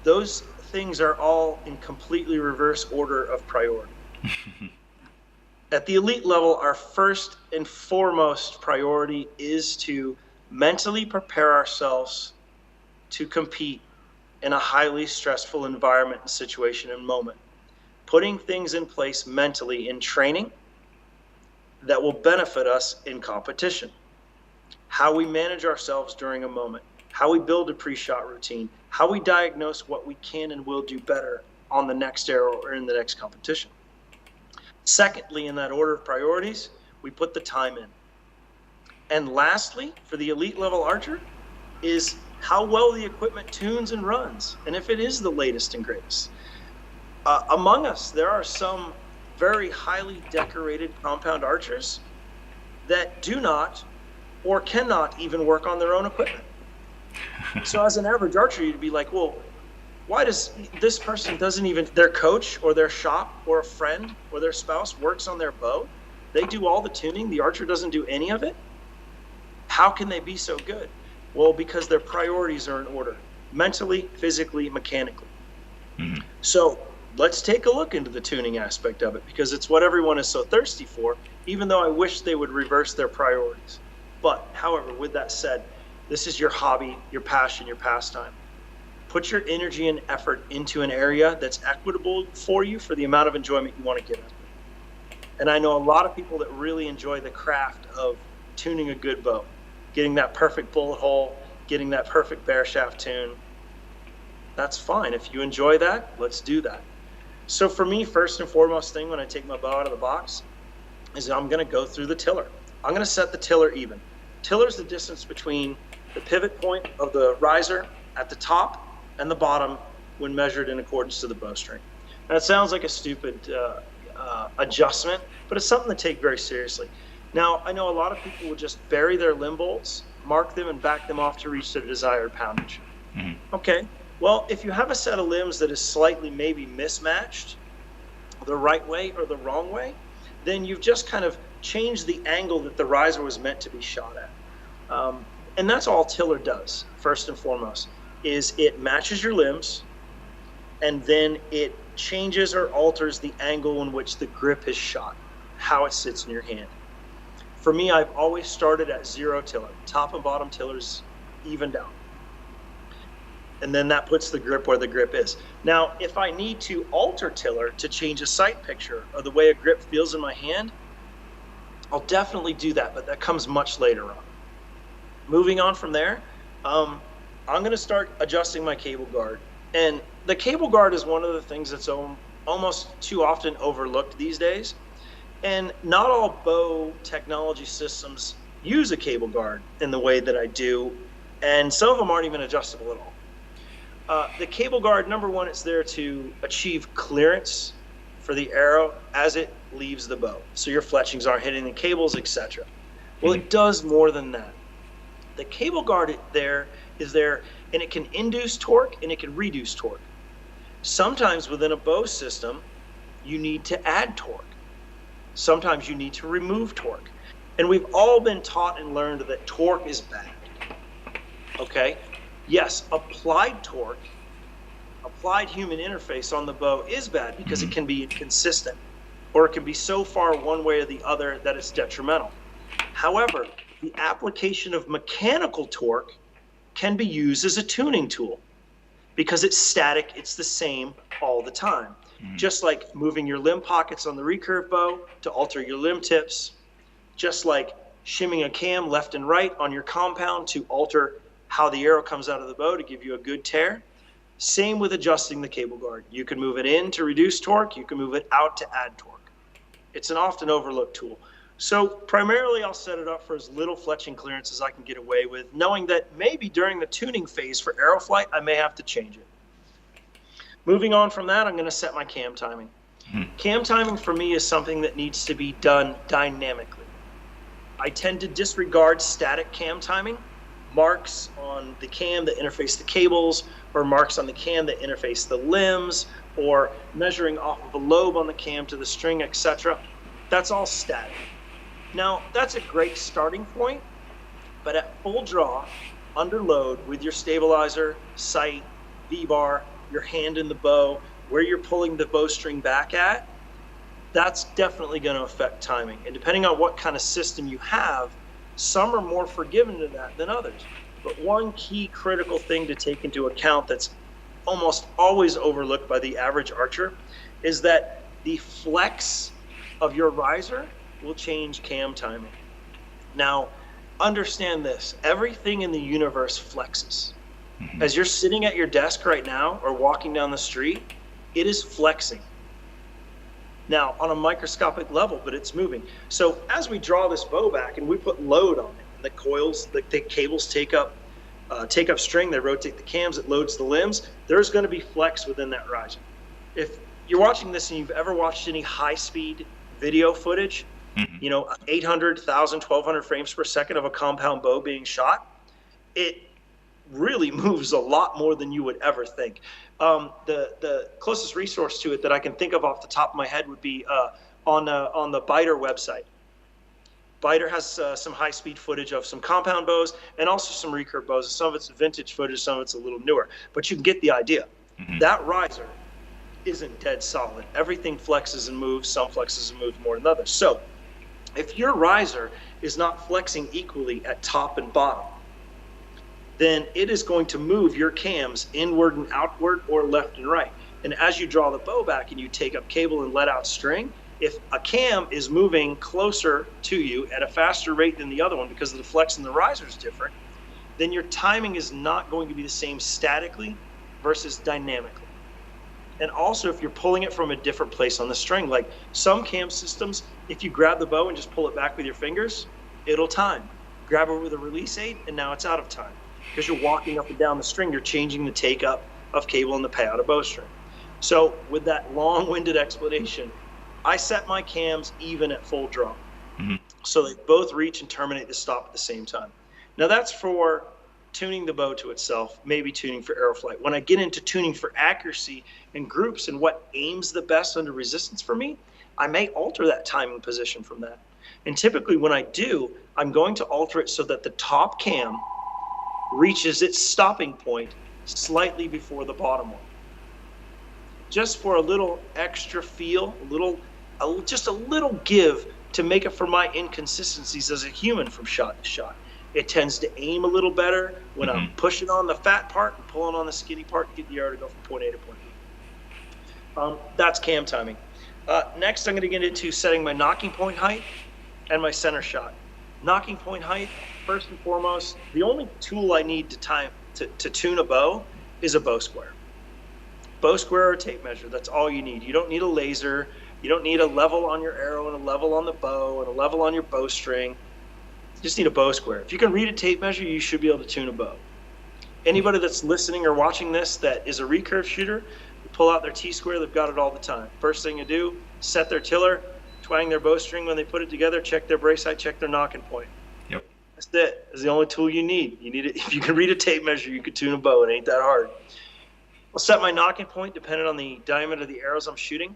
those things are all in completely reverse order of priority. At the elite level, our first and foremost priority is to mentally prepare ourselves to compete in a highly stressful environment and situation and moment. Putting things in place mentally in training that will benefit us in competition. How we manage ourselves during a moment, how we build a pre-shot routine, how we diagnose what we can and will do better on the next arrow or in the next competition. Secondly, in that order of priorities, we put the time in. And lastly, for the elite level archer, is how well the equipment tunes and runs, and if it is the latest and greatest. Among us, there are some very highly decorated compound archers that do not or cannot even work on their own equipment. So as an average archer, you'd be like, well, why does this person their coach or their shop or a friend or their spouse works on their bow? They do all the tuning, the archer doesn't do any of it? How can they be so good? Well, because their priorities are in order, mentally, physically, mechanically. Mm-hmm. So let's take a look into the tuning aspect of it, because it's what everyone is so thirsty for, even though I wish they would reverse their priorities. But, however, with that said, this is your hobby, your passion, your pastime. Put your energy and effort into an area that's equitable for you for the amount of enjoyment you want to get out of it. And I know a lot of people that really enjoy the craft of tuning a good bow, getting that perfect bullet hole, getting that perfect bear shaft tune. That's fine. If you enjoy that, let's do that. So for me, first and foremost thing when I take my bow out of the box is I'm going to go through the tiller. I'm going to set the tiller even. Tiller is the distance between the pivot point of the riser at the top and the bottom when measured in accordance to the bowstring. Now, it sounds like a stupid adjustment, but it's something to take very seriously. Now, I know a lot of people will just bury their limb bolts, mark them, and back them off to reach their desired poundage. Okay, well, if you have a set of limbs that is slightly maybe mismatched the right way or the wrong way, then you've just kind of changed the angle that the riser was meant to be shot at. And that's all tiller does, first and foremost, is it matches your limbs, and then it changes or alters the angle in which the grip is shot, how it sits in your hand. For me, I've always started at 0 tiller, top and bottom tillers evened out. And then that puts the grip where the grip is. Now, if I need to alter tiller to change a sight picture or the way a grip feels in my hand, I'll definitely do that, but that comes much later on. Moving on from there, I'm going to start adjusting my cable guard. And the cable guard is one of the things that's almost too often overlooked these days. And not all bow technology systems use a cable guard in the way that I do, and some of them aren't even adjustable at all. The cable guard, number one, it's there to achieve clearance for the arrow as it leaves the bow, so your fletchings aren't hitting the cables, etc. Well, it does more than that. The cable guard is there, and it can induce torque and it can reduce torque. Sometimes within a bow system, you need to add torque. Sometimes you need to remove torque. And we've all been taught and learned that torque is bad. Okay? Yes, applied torque, applied human interface on the bow is bad because it can be inconsistent, or it can be so far one way or the other that it's detrimental. However, the application of mechanical torque can be used as a tuning tool because it's static, it's the same all the time. Just like moving your limb pockets on the recurve bow to alter your limb tips, just like shimming a cam left and right on your compound to alter how the arrow comes out of the bow to give you a good tear. Same with adjusting the cable guard. You can move it in to reduce torque, you can move it out to add torque. It's an often overlooked tool. So primarily I'll set it up for as little fletching clearance as I can get away with, knowing that maybe during the tuning phase for arrow flight, I may have to change it. Moving on from that, I'm going to set my cam timing. Cam timing for me is something that needs to be done dynamically. I tend to disregard static cam timing, marks on the cam that interface the cables, or marks on the cam that interface the limbs, or measuring off of a lobe on the cam to the string, etc. That's all static. Now, that's a great starting point, but at full draw, under load, with your stabilizer, sight, V-bar, your hand in the bow, where you're pulling the bowstring back at, that's definitely going to affect timing. And depending on what kind of system you have, some are more forgiving to that than others. But one key critical thing to take into account that's almost always overlooked by the average archer is that the flex of your riser will change cam timing. Now, understand this, everything in the universe flexes. As you're sitting at your desk right now or walking down the street, it is flexing. Now, on a microscopic level, but it's moving. So as we draw this bow back and we put load on it, the coils, the cables take up string, they rotate the cams, it loads the limbs, there's going to be flex within that riser. If you're watching this and you've ever watched any high-speed video footage, 800, 1,000, 1,200 frames per second of a compound bow being shot, it really moves a lot more than you would ever think. The closest resource to it that I can think of off the top of my head would be on the Biter website. Biter has some high-speed footage of some compound bows and also some recurve bows. Some of it's vintage footage, some of it's a little newer, but you can get the idea. That riser isn't dead solid. Everything flexes and moves. Some flexes and moves more than others. So if your riser is not flexing equally at top and bottom, then it is going to move your cams inward and outward or left and right. And as you draw the bow back and you take up cable and let out string, if a cam is moving closer to you at a faster rate than the other one because of the flex in the riser is different, then your timing is not going to be the same statically versus dynamically. And also if you're pulling it from a different place on the string, like some cam systems, if you grab the bow and just pull it back with your fingers, it'll time. Grab it with a release aid and now it's out of time. Because you're walking up and down the string, you're changing the take up of cable and the payout of bowstring. So with that long-winded explanation, I set my cams even at full draw. Mm-hmm. So they both reach and terminate the stop at the same time. Now that's for tuning the bow to itself, maybe tuning for arrow flight. When I get into tuning for accuracy and groups and what aims the best under resistance for me, I may alter that timing position from that. And typically when I do, I'm going to alter it so that the top cam reaches its stopping point slightly before the bottom one. Just for a little extra feel, just a little give to make up for my inconsistencies as a human from shot to shot. It tends to aim a little better when I'm pushing on the fat part and pulling on the skinny part to get the arrow to go from point A to point B. That's cam timing. Next, I'm going to get into setting my nocking point height and my center shot. Nocking point height, first and foremost, the only tool I need to tune a bow is a bow square. Bow square or a tape measure, that's all you need. You don't need a laser. You don't need a level on your arrow and a level on the bow and a level on your bowstring. You just need a bow square. If you can read a tape measure, you should be able to tune a bow. Anybody that's listening or watching this that is a recurve shooter, pull out their T-square, they've got it all the time. First thing you do, set their tiller, twang their bowstring when they put it together, check their brace height, check their nocking point. Yep. That's it. It's the only tool you need. You need it. If you can read a tape measure, you can tune a bow. It ain't that hard. I'll set my nocking point depending on the diameter of the arrows I'm shooting.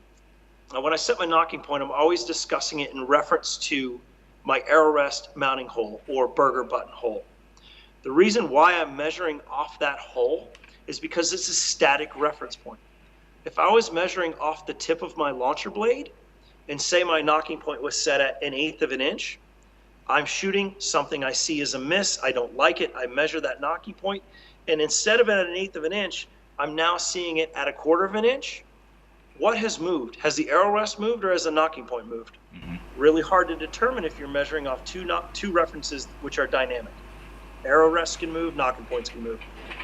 Now, when I set my nocking point, I'm always discussing it in reference to my arrow rest mounting hole or burger button hole. The reason why I'm measuring off that hole is because it's a static reference point. If I was measuring off the tip of my launcher blade and say my nocking point was set at 1/8 of an inch, I'm shooting something I see as a miss. I don't like it. I measure that nocking point, and instead of at 1/8 of an inch, I'm now seeing it at 1/4 of an inch. What has moved? Has the arrow rest moved or has the nocking point moved? Really hard to determine if you're measuring off two references which are dynamic. Arrow rest can move, nocking points can move.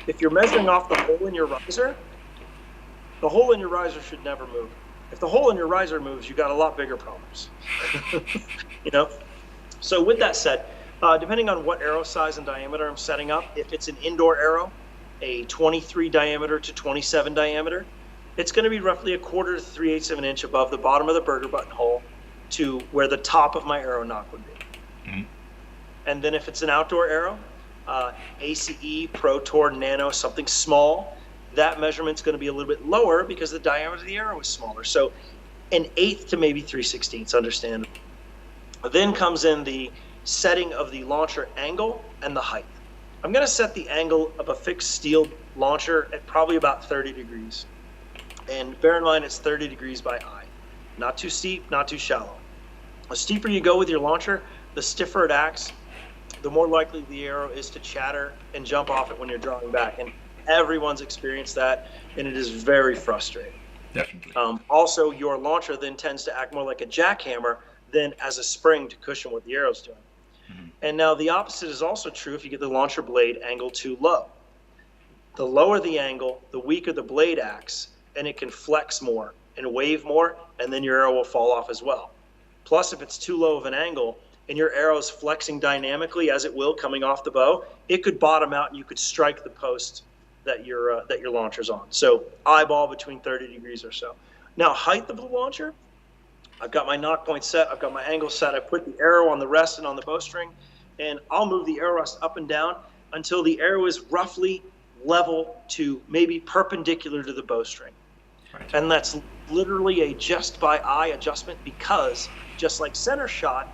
If you're measuring off the hole in your riser, the hole in your riser should never move. If the hole in your riser moves, you got a lot bigger problems. You know? So with that said, depending on what arrow size and diameter I'm setting up, if it's an indoor arrow, a 23 diameter to 27 diameter, it's going to be roughly 1/4 to 3/8 of an inch above the bottom of the burger button hole to where the top of my arrow nock would be. And then if it's an outdoor arrow, ACE, Pro Tour, Nano, something small, that measurement's going to be a little bit lower because the diameter of the arrow is smaller. So 1/8 to maybe 3/16, understandable. Then comes in the setting of the launcher angle and the height. I'm going to set the angle of a fixed steel launcher at probably about 30 degrees. And bear in mind, it's 30 degrees by eye. Not too steep, not too shallow. The steeper you go with your launcher, the stiffer it acts, the more likely the arrow is to chatter and jump off it when you're drawing back. And everyone's experienced that, and it is very frustrating. Definitely. Also, your launcher then tends to act more like a jackhammer than as a spring to cushion what the arrow's doing. And now the opposite is also true if you get the launcher blade angle too low. The lower the angle, the weaker the blade acts, and it can flex more and wave more, and then your arrow will fall off as well. Plus, if it's too low of an angle and your arrow is flexing dynamically, as it will coming off the bow, it could bottom out and you could strike the post that your launcher's on. So eyeball between 30 degrees or so. Now, height of the launcher, I've got my nock point set, I've got my angle set, I put the arrow on the rest and on the bowstring, and I'll move the arrow rest up and down until the arrow is roughly level to maybe perpendicular to the bowstring. Right. And that's literally a just by eye adjustment because just like center shot,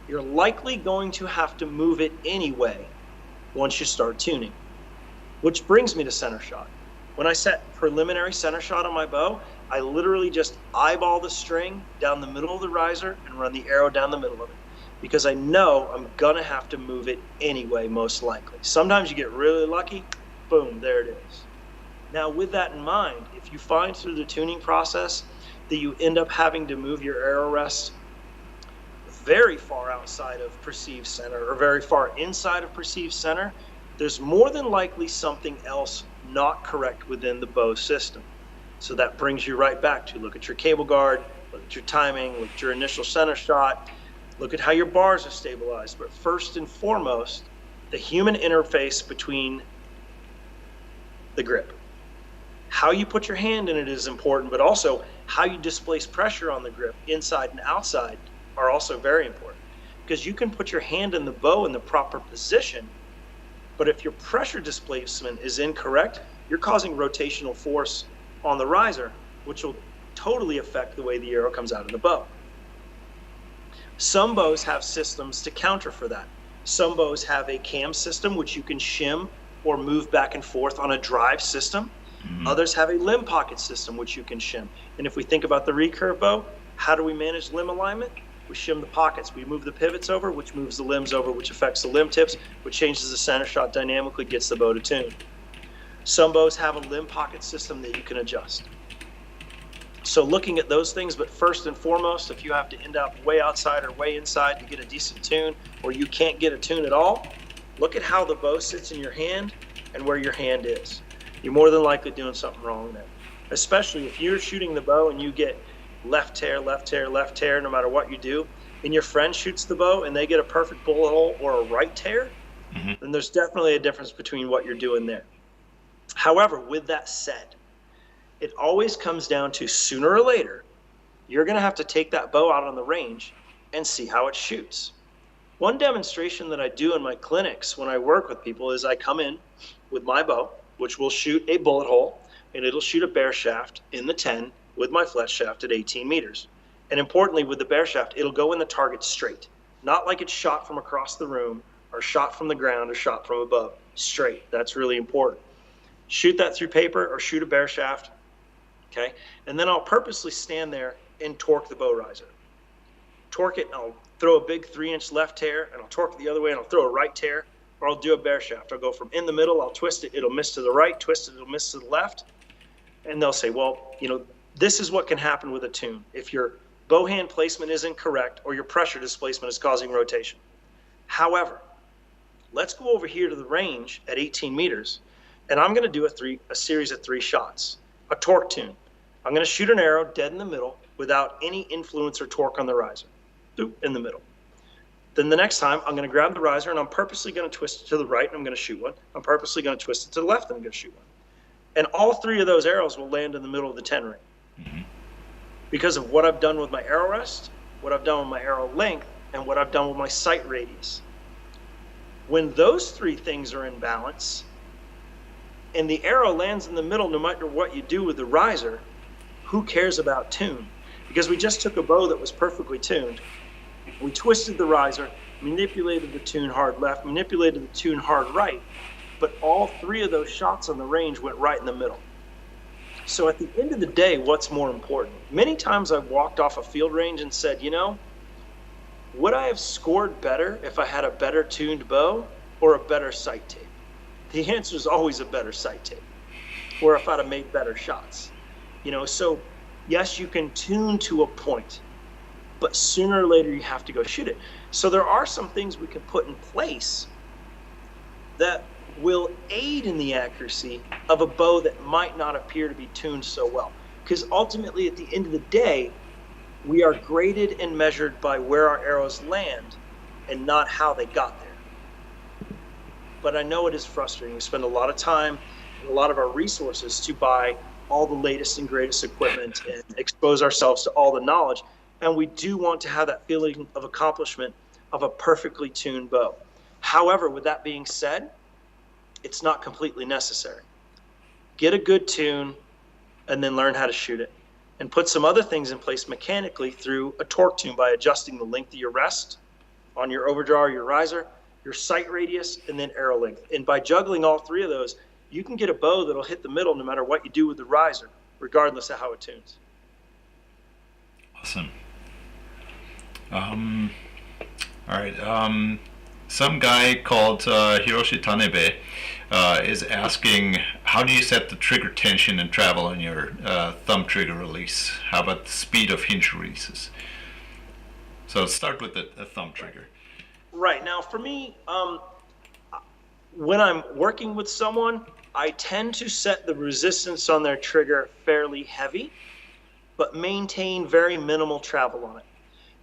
you're likely going to have to move it anyway once you start tuning. Which brings me to center shot. When I set preliminary center shot on my bow, I literally just eyeball the string down the middle of the riser and run the arrow down the middle of it because I know I'm gonna have to move it anyway, most likely. Sometimes you get really lucky, boom, there it is. Now with that in mind, if you find through the tuning process that you end up having to move your arrow rest very far outside of perceived center or very far inside of perceived center, there's more than likely something else not correct within the bow system. So that brings you right back to look at your cable guard, look at your timing, look at your initial center shot, look at how your bars are stabilized. But first and foremost, the human interface between the grip. How you put your hand in it is important, but also how you displace pressure on the grip inside and outside are also very important, because you can put your hand in the bow in the proper position, but if your pressure displacement is incorrect, you're causing rotational force on the riser, which will totally affect the way the arrow comes out of the bow. Some bows have systems to counter for that. Some bows have a cam system, which you can shim or move back and forth on a drive system. Others have a limb pocket system, which you can shim. And if we think about the recurve bow, how do we manage limb alignment? We shim the pockets. We move the pivots over, which moves the limbs over, which affects the limb tips, which changes the center shot dynamically, gets the bow to tune. Some bows have a limb pocket system that you can adjust. So looking at those things, but first and foremost, if you have to end up way outside or way inside to get a decent tune, or you can't get a tune at all, look at how the bow sits in your hand and where your hand is. You're more than likely doing something wrong there. Especially if you're shooting the bow and you get left tear, left tear, left tear, no matter what you do, and your friend shoots the bow and they get a perfect bullet hole or a right tear, then there's definitely a difference between what you're doing there. However, with that said, it always comes down to sooner or later, you're going to have to take that bow out on the range and see how it shoots. One demonstration that I do in my clinics when I work with people is I come in with my bow, which will shoot a bullet hole, and it'll shoot a bear shaft in the 10 with my flex shaft at 18 meters. And importantly, with the bear shaft, it'll go in the target straight, not like it's shot from across the room or shot from the ground or shot from above. Straight. That's really important. Shoot that through paper or shoot a bear shaft, okay? And then I'll purposely stand there and torque the bow riser. Torque it, and I'll throw a big 3-inch left tear, and I'll torque it the other way, and I'll throw a right tear, or I'll do a bear shaft. I'll go from in the middle, I'll twist it, it'll miss to the right, twist it, it'll miss to the left. And they'll say, well, you know, this is what can happen with a tune. If your bow hand placement isn't correct or your pressure displacement is causing rotation. However, let's go over here to the range at 18 meters, and I'm going to do a series of 3 shots, a torque tune. I'm going to shoot an arrow dead in the middle without any influence or torque on the riser. Boop, in the middle. Then the next time, I'm going to grab the riser, and I'm purposely going to twist it to the right, and I'm going to shoot one. I'm purposely going to twist it to the left, and I'm going to shoot one. And all 3 of those arrows will land in the middle of the 10 ring. Because of what I've done with my arrow rest, what I've done with my arrow length, and what I've done with my sight radius. When those 3 things are in balance, and the arrow lands in the middle no matter what you do with the riser, who cares about tune? Because we just took a bow that was perfectly tuned, we twisted the riser, manipulated the tune hard left, manipulated the tune hard right, but all 3 of those shots on the range went right in the middle. So at the end of the day, what's more important? Many times I've walked off a field range and said, you know, would I have scored better if I had a better tuned bow or a better sight tape? The answer is always a better sight tape, or if I'd have made better shots. You know, so yes, you can tune to a point, but sooner or later you have to go shoot it. So there are some things we can put in place that will aid in the accuracy of a bow that might not appear to be tuned so well. Because ultimately, at the end of the day, we are graded and measured by where our arrows land and not how they got there. But I know it is frustrating. We spend a lot of time and a lot of our resources to buy all the latest and greatest equipment and expose ourselves to all the knowledge. And we do want to have that feeling of accomplishment of a perfectly tuned bow. However, with that being said, it's not completely necessary. Get a good tune and then learn how to shoot it. And put some other things in place mechanically through a torque tune by adjusting the length of your rest on your overdraw or your riser, your sight radius, and then arrow length. And by juggling all 3 of those, you can get a bow that'll hit the middle no matter what you do with the riser, regardless of how it tunes. Awesome. All right. Some guy called Hiroshi Tanebe is asking, how do you set the trigger tension and travel on your thumb trigger release? How about the speed of hinge releases? So let's start with the thumb trigger. Right. Now, for me, when I'm working with someone, I tend to set the resistance on their trigger fairly heavy, but maintain very minimal travel on it.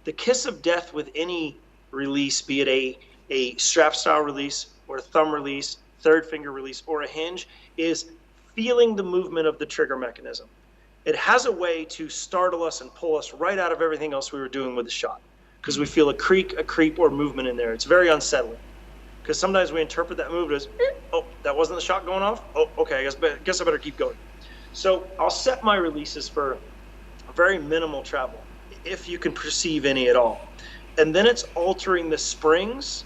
The kiss of death with any release, be it a strap style release or a thumb release, 3rd finger release, or a hinge, is feeling the movement of the trigger mechanism. It has a way to startle us and pull us right out of everything else we were doing with the shot, because we feel a creak, a creep, or movement in there. It's very unsettling, because sometimes we interpret that movement as, oh, that wasn't the shot going off? Oh, okay, I guess I better keep going. So I'll set my releases for very minimal travel, if you can perceive any at all. And then it's altering the springs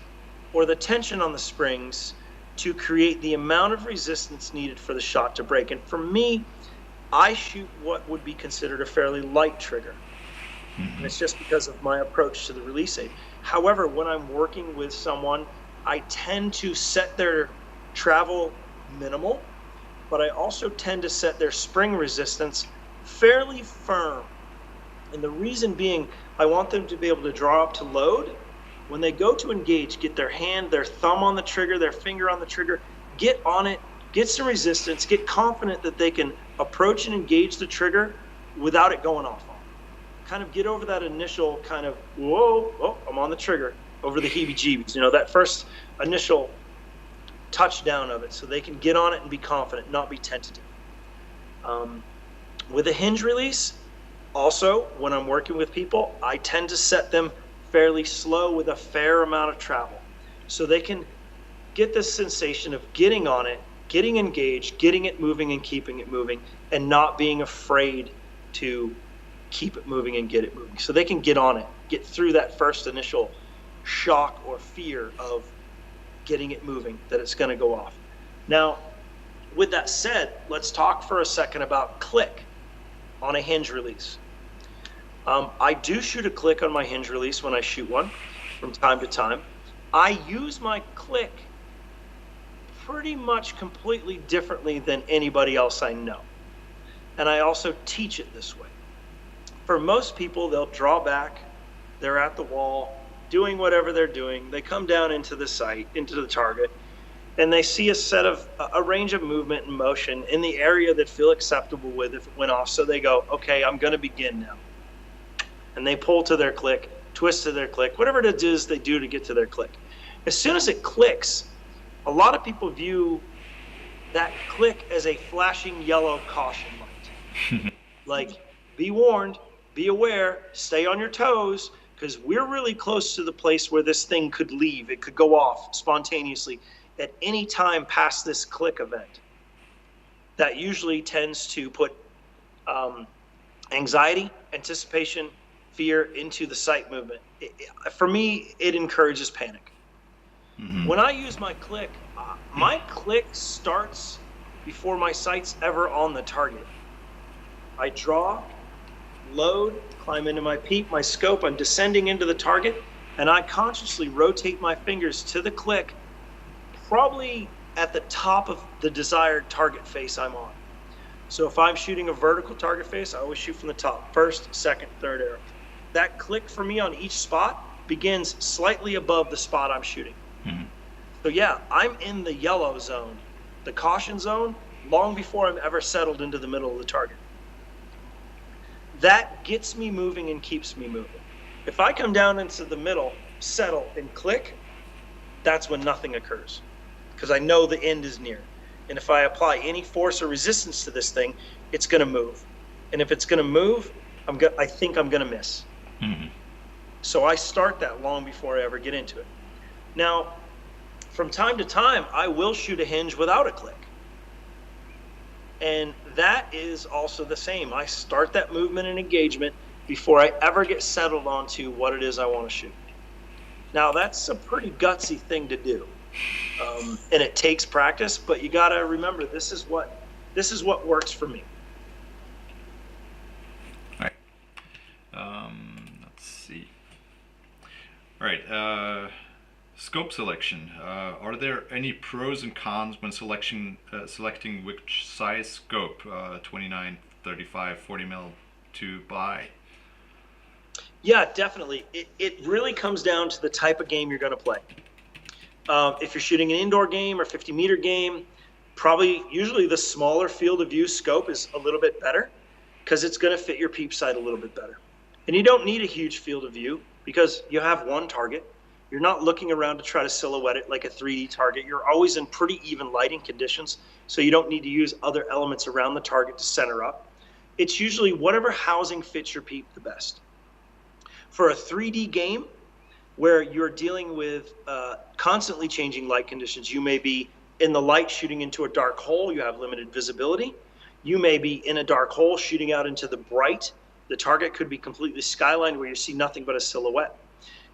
or the tension on the springs to create the amount of resistance needed for the shot to break. And for me, I shoot what would be considered a fairly light trigger. And it's just because of my approach to the release aid. However, when I'm working with someone, I tend to set their travel minimal, but I also tend to set their spring resistance fairly firm. And the reason being, I want them to be able to draw up to load. When they go to engage, get their hand, their thumb on the trigger, their finger on the trigger, get on it, get some resistance, get confident that they can approach and engage the trigger without it going off. Kind of get over that initial kind of, whoa, oh, I'm on the trigger, over the heebie-jeebies, that first initial touchdown of it, so they can get on it and be confident, not be tentative. With a hinge release, also, when I'm working with people, I tend to set them fairly slow with a fair amount of travel, so they can get this sensation of getting on it, getting engaged, getting it moving and keeping it moving, and not being afraid to keep it moving and get it moving. So they can get on it, get through that first initial shock or fear of getting it moving, that it's going to go off. Now, with that said, let's talk for a second about click on a hinge release. I do shoot a click on my hinge release when I shoot one from time to time. I use my click pretty much completely differently than anybody else I know. And I also teach it this way. For most people, they'll draw back, they're at the wall, doing whatever they're doing. They come down into the sight, into the target, and they see a range of movement and motion in the area that feel acceptable with if it went off. So they go, okay, I'm going to begin now. And they pull to their click, twist to their click, whatever it is they do to get to their click. As soon as it clicks, a lot of people view that click as a flashing yellow caution light. Like, be warned, be aware, stay on your toes, because we're really close to the place where this thing could leave. It could go off spontaneously at any time past this click event. That usually tends to put anxiety, anticipation, fear into the sight movement. For me, it encourages panic. Mm-hmm. When I use my click starts before my sight's ever on the target. I draw, load, climb into my peep, my scope, I'm descending into the target, and I consciously rotate my fingers to the click, probably at the top of the desired target face I'm on. So if I'm shooting a vertical target face, I always shoot from the top, first, second, third arrow. That click for me on each spot begins slightly above the spot I'm shooting. Mm-hmm. So yeah, I'm in the yellow zone, the caution zone, long before I'm ever settled into the middle of the target. That gets me moving and keeps me moving. If I come down into the middle, settle, and click, that's when nothing occurs, because I know the end is near. And if I apply any force or resistance to this thing, it's going to move. And if it's going to move, I think I'm going to miss. Mm-hmm. So I start that long before I ever get into it. Now, from time to time, I will shoot a hinge without a click. And that is also the same. I start that movement and engagement before I ever get settled onto what it is I want to shoot. Now, that's a pretty gutsy thing to do. And it takes practice, but you got to remember, this is what works for me. All right. Let's see. All right. Scope selection. Are there any pros and cons when selecting which size scope, 29, 35, 40 mil to buy? Yeah, definitely. It really comes down to the type of game you're going to play. If you're shooting an indoor game or 50-meter game, usually the smaller field of view scope is a little bit better, because it's going to fit your peep sight a little bit better. And you don't need a huge field of view, because you have one target. You're not looking around to try to silhouette it like a 3D target. You're always in pretty even lighting conditions, so you don't need to use other elements around the target to center up. It's usually whatever housing fits your peep the best. For a 3D game, where you're dealing with constantly changing light conditions, you may be in the light shooting into a dark hole, you have limited visibility. You may be in a dark hole shooting out into the bright. The target could be completely skylined where you see nothing but a silhouette.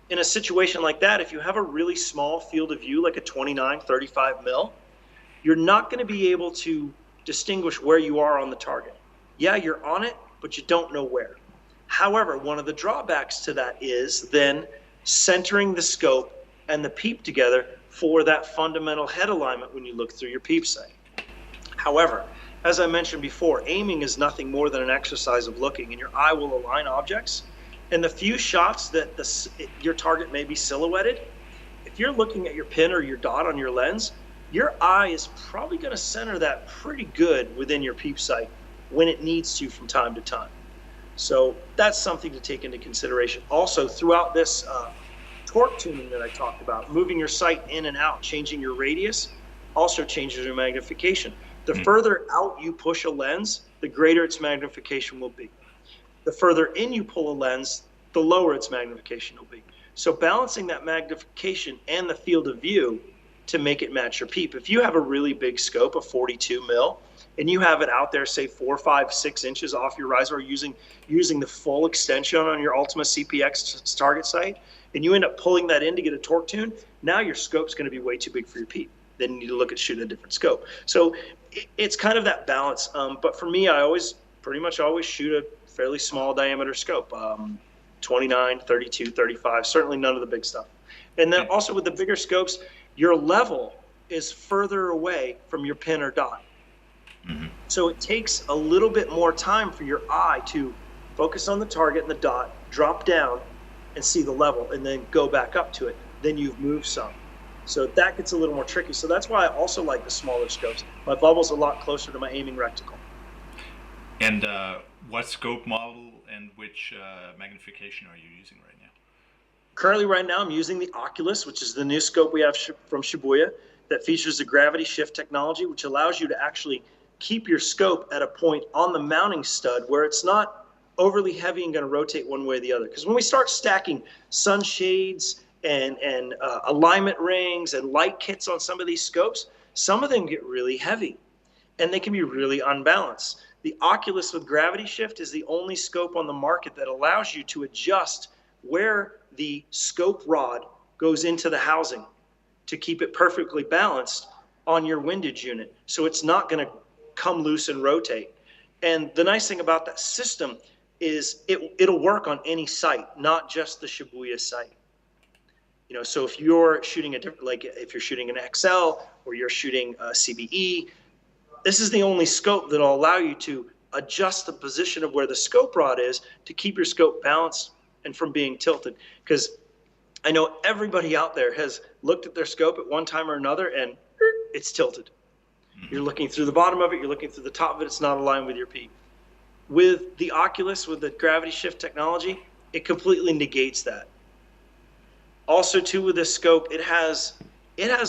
In a situation like that, if you have a really small field of view, like a 29, 35 mil, you're not going to be able to distinguish where you are on the target. Yeah, you're on it, but you don't know where. However, one of the drawbacks to that is then centering the scope and the peep together for that fundamental head alignment when you look through your peep sight. However, as I mentioned before, aiming is nothing more than an exercise of looking, and your eye will align objects. And the few shots that your target may be silhouetted, if you're looking at your pin or your dot on your lens, your eye is probably going to center that pretty good within your peep sight when it needs to from time to time. So that's something to take into consideration. Also, throughout this torque tuning that I talked about, moving your sight in and out, changing your radius, also changes your magnification. The further out you push a lens, the greater its magnification will be. The further in you pull a lens, the lower its magnification will be. So balancing that magnification and the field of view to make it match your peep. If you have a really big scope of 42 mil and you have it out there, say 4, 5, 6 inches off your riser, or using the full extension on your Ultima CPX target sight, and you end up pulling that in to get a torque tune, now your scope's going to be way too big for your peep. Then you need to look at shooting a different scope. So it's kind of that balance. But for me, I pretty much always shoot a fairly small diameter scope, 29, 32, 35, certainly none of the big stuff. And then also with the bigger scopes, your level is further away from your pin or dot. Mm-hmm. So it takes a little bit more time for your eye to focus on the target and the dot, drop down and see the level, and then go back up to it. Then you've moved some. So that gets a little more tricky. So that's why I also like the smaller scopes. My bubble's a lot closer to my aiming reticle. And what scope model and which magnification are you using right now? Currently right now I'm using the Oculus, which is the new scope we have from Shibuya that features the gravity shift technology, which allows you to actually keep your scope at a point on the mounting stud where it's not overly heavy and going to rotate one way or the other. Because when we start stacking sunshades and alignment rings and light kits on some of these scopes, some of them get really heavy and they can be really unbalanced. The Oculus with gravity shift is the only scope on the market that allows you to adjust where the scope rod goes into the housing to keep it perfectly balanced on your windage unit. So it's not going to come loose and rotate. And the nice thing about that system is it'll work on any site, not just the Shibuya site. You know, so if you're shooting if you're shooting an XL or you're shooting a CBE, this is the only scope that'll allow you to adjust the position of where the scope rod is to keep your scope balanced and from being tilted. Because I know everybody out there has looked at their scope at one time or another and it's tilted. You're looking through the bottom of it, you're looking through the top of it, it's not aligned with your peep. With the Oculus, with the gravity shift technology, it completely negates that. Also, too, with this scope, it has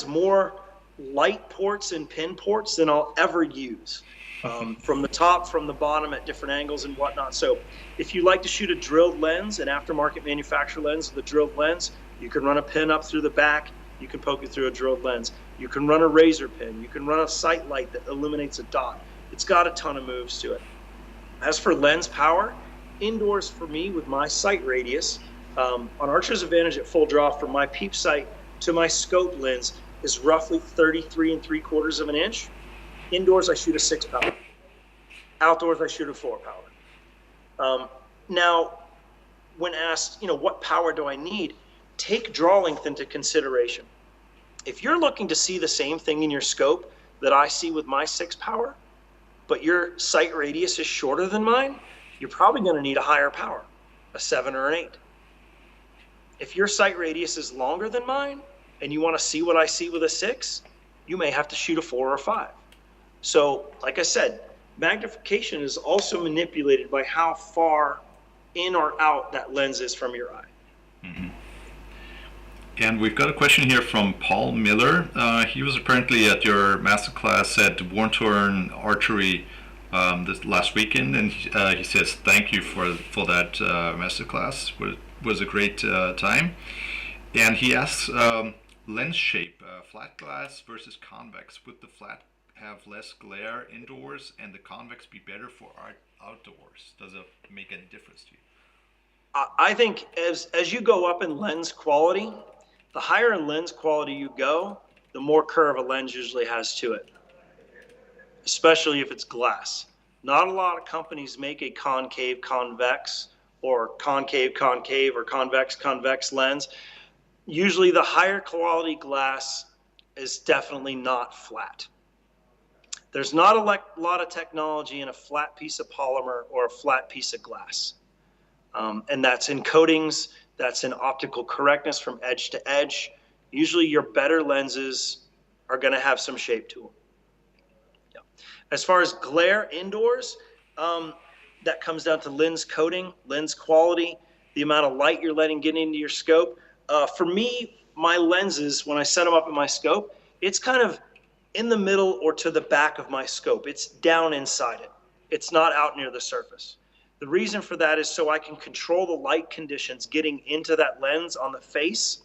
more light ports and pin ports than I'll ever use. From the top, from the bottom, at different angles and whatnot. So if you like to shoot a drilled lens, an aftermarket manufacturer lens with a drilled lens, you can run a pin up through the back, you can poke it through a drilled lens. You can run a razor pin, you can run a sight light that illuminates a dot. It's got a ton of moves to it. As for lens power, indoors for me with my sight radius, on Archer's Advantage at full draw from my peep sight to my scope lens is roughly 33 3/4 of an inch. Indoors I shoot a 6 power. Outdoors I shoot a 4 power. Now, when asked, what power do I need? Take draw length into consideration. If you're looking to see the same thing in your scope that I see with my 6 power, but your sight radius is shorter than mine, you're probably going to need a higher power, a 7 or an 8. If your sight radius is longer than mine and you want to see what I see with a 6, you may have to shoot a 4 or 5. So, like I said, magnification is also manipulated by how far in or out that lens is from your eye. Mm-hmm. And we've got a question here from Paul Miller. He was apparently at your masterclass at Warntorn Archery this last weekend, and he says thank you for that masterclass. Was a great time. And he asks lens shape, flat glass versus convex. Would the flat have less glare indoors and the convex be better for outdoors? Does it make any difference to you? I think as you go up in lens quality, the higher in lens quality you go, the more curve a lens usually has to it, especially if it's glass. Not a lot of companies make a concave convex or concave concave or convex convex lens. Usually the higher quality glass is definitely not flat. There's not a lot of technology in a flat piece of polymer or a flat piece of glass. And that's in coatings, that's in optical correctness from edge to edge. Usually your better lenses are going to have some shape to them. Yeah. As far as glare indoors, that comes down to lens coating, lens quality, the amount of light you're letting get into your scope. For me, my lenses, when I set them up in my scope, it's kind of in the middle or to the back of my scope. It's down inside it. It's not out near the surface. The reason for that is so I can control the light conditions getting into that lens on the face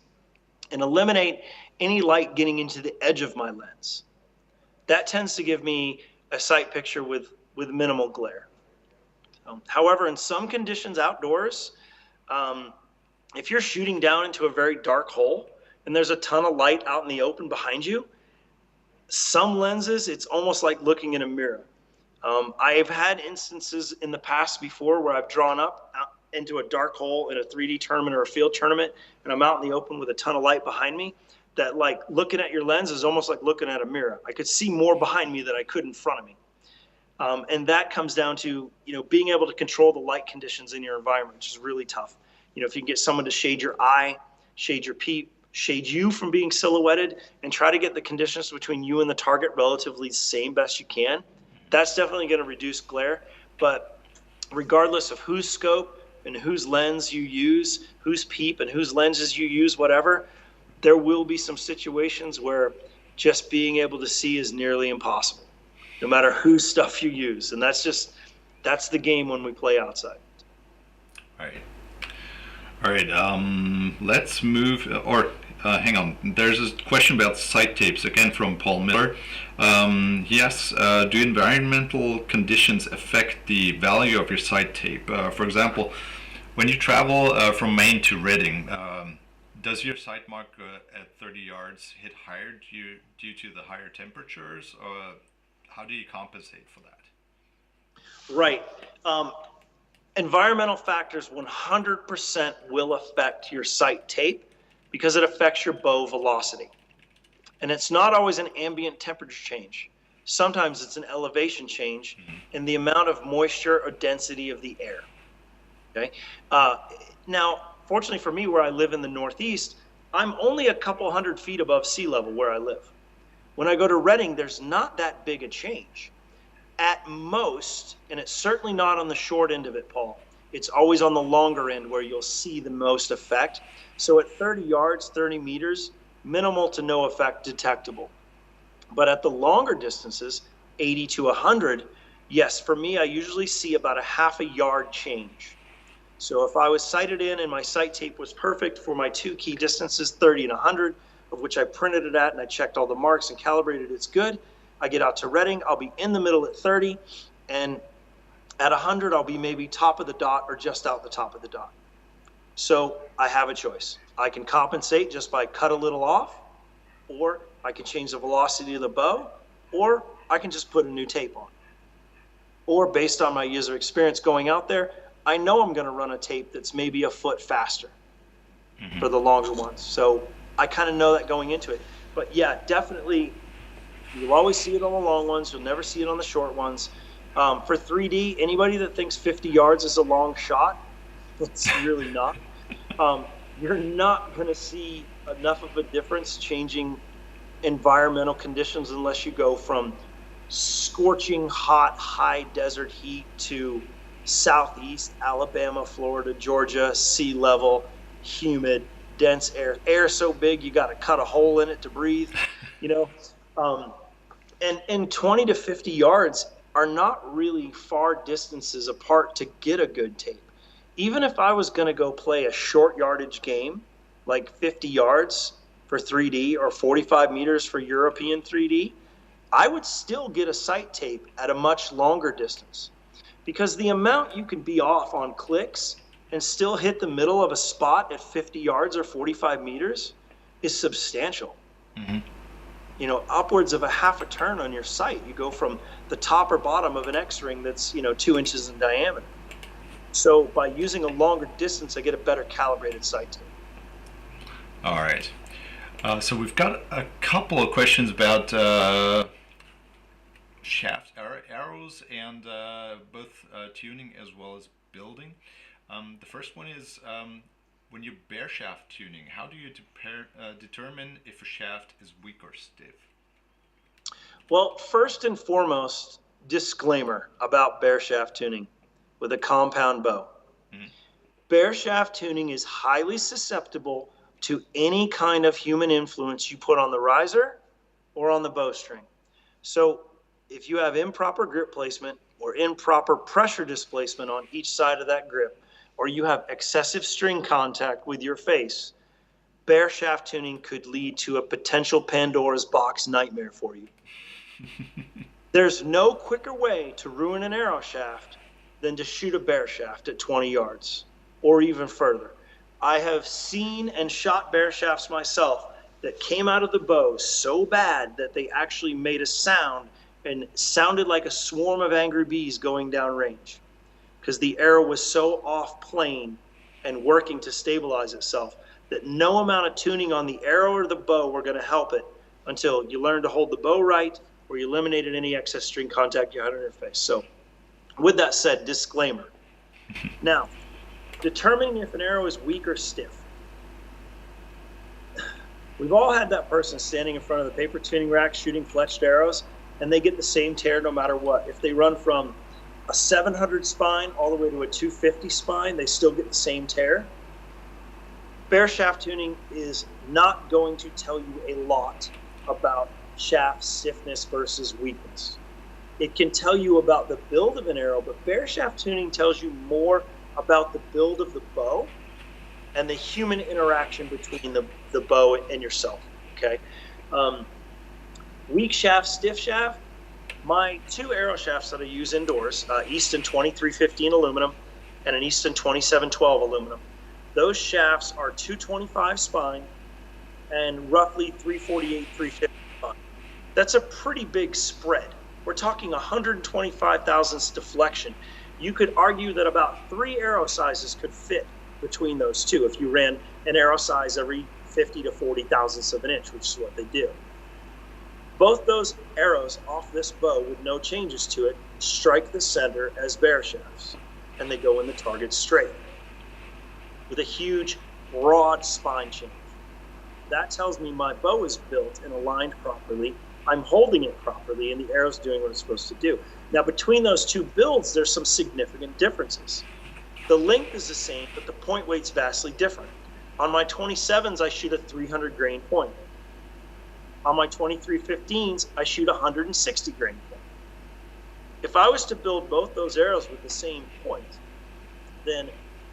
and eliminate any light getting into the edge of my lens. That tends to give me a sight picture with minimal glare. However, in some conditions outdoors, if you're shooting down into a very dark hole and there's a ton of light out in the open behind you, some lenses, it's almost like looking in a mirror. I've had instances in the past before where I've drawn up out into a dark hole in a 3D tournament or a field tournament, and I'm out in the open with a ton of light behind me, that like looking at your lens is almost like looking at a mirror. I could see more behind me than I could in front of me. And that comes down to, being able to control the light conditions in your environment, which is really tough. If you can get someone to shade your eye, shade your peep, shade you from being silhouetted, and try to get the conditions between you and the target relatively the same best you can, that's definitely going to reduce glare. But regardless of whose scope and whose lens you use, whose peep and whose lenses you use, whatever, there will be some situations where just being able to see is nearly impossible, no matter whose stuff you use. And that's the game when we play outside. All right. Let's move, hang on. There's a question about sight tapes, again from Paul Miller. He asks, do environmental conditions affect the value of your sight tape? For example, when you travel from Maine to Reading, does your sight mark at 30 yards hit higher due to the higher temperatures, or how do you compensate for that? Right. Environmental factors 100% will affect your sight tape because it affects your bow velocity. And it's not always an ambient temperature change. Sometimes it's an elevation change in the amount of moisture or density of the air. Okay. Now, fortunately for me, where I live in the Northeast, I'm only a couple hundred feet above sea level where I live. When I go to Reading, there's not that big a change. At most, and it's certainly not on the short end of it, Paul, it's always on the longer end where you'll see the most effect. So at 30 yards, 30 meters, minimal to no effect detectable. But at the longer distances, 80 to 100, yes, for me, I usually see about a half a yard change. So if I was sighted in and my sight tape was perfect for my two key distances, 30 and 100, of which I printed it at and I checked all the marks and calibrated it's good, I get out to Reading, I'll be in the middle at 30, and at 100, I'll be maybe top of the dot or just out the top of the dot. So I have a choice. I can compensate just by cut a little off, or I can change the velocity of the bow, or I can just put a new tape on. Or based on my user experience going out there, I know I'm going to run a tape that's maybe a foot faster for the longer ones. So I kind of know that going into it. But yeah, definitely, you'll always see it on the long ones. You'll never see it on the short ones. For 3D, anybody that thinks 50 yards is a long shot, it's really not. You're not going to see enough of a difference changing environmental conditions unless you go from scorching hot, high desert heat to southeast Alabama, Florida, Georgia, sea level, humid. dense air so big you got to cut a hole in it to breathe, you know. And 20 to 50 yards are not really far distances apart to get a good tape. Even if I was going to go play a short yardage game, like 50 yards for 3D or 45 meters for European 3D, I would still get a sight tape at a much longer distance, because the amount you can be off on clicks and still hit the middle of a spot at 50 yards or 45 meters is substantial. Mm-hmm. You know, upwards of a half a turn on your sight. You go from the top or bottom of an X-ring that's, 2 inches in diameter. So by using a longer distance, I get a better calibrated sight tape. All right. So we've got a couple of questions about shaft arrows and both tuning as well as building. The first one is when you bare shaft tuning, how do you determine if a shaft is weak or stiff? Well, first and foremost, disclaimer about bare shaft tuning with a compound bow. Mm-hmm. Bare shaft tuning is highly susceptible to any kind of human influence you put on the riser or on the bowstring. So if you have improper grip placement or improper pressure displacement on each side of that grip, or you have excessive string contact with your face, bare shaft tuning could lead to a potential Pandora's box nightmare for you. There's no quicker way to ruin an arrow shaft than to shoot a bare shaft at 20 yards or even further. I have seen and shot bare shafts myself that came out of the bow so bad that they actually made a sound and sounded like a swarm of angry bees going down range, because the arrow was so off plane and working to stabilize itself that no amount of tuning on the arrow or the bow were going to help it until you learned to hold the bow right or you eliminated any excess string contact you had on your face. So with that said, disclaimer. Now, determining if an arrow is weak or stiff. We've all had that person standing in front of the paper tuning rack shooting fletched arrows, and they get the same tear no matter what. If they run from a 700 spine all the way to a 250 spine, they still get the same tear. Bare shaft tuning is not going to tell you a lot about shaft stiffness versus weakness. It can tell you about the build of an arrow, but bare shaft tuning tells you more about the build of the bow and the human interaction between the bow and yourself, okay? Weak shaft, stiff shaft, my two arrow shafts that I use indoors, Easton 2315 aluminum and an Easton 2712 aluminum. Those shafts are 225 spine and roughly 348, 350 spine. That's a pretty big spread. We're talking 125 thousandths deflection. You could argue that about 3 arrow sizes could fit between those two if you ran an arrow size every 50 to 40 thousandths of an inch, which is what they do. Both those arrows off this bow with no changes to it strike the center as bare shafts, and they go in the target straight with a huge, broad spine change. That tells me my bow is built and aligned properly, I'm holding it properly, and the arrow's doing what it's supposed to do. Now, between those two builds, there's some significant differences. The length is the same, but the point weight's vastly different. On my 27s, I shoot a 300 grain point. On my 2315s, I shoot a 160 grain point. If I was to build both those arrows with the same point, then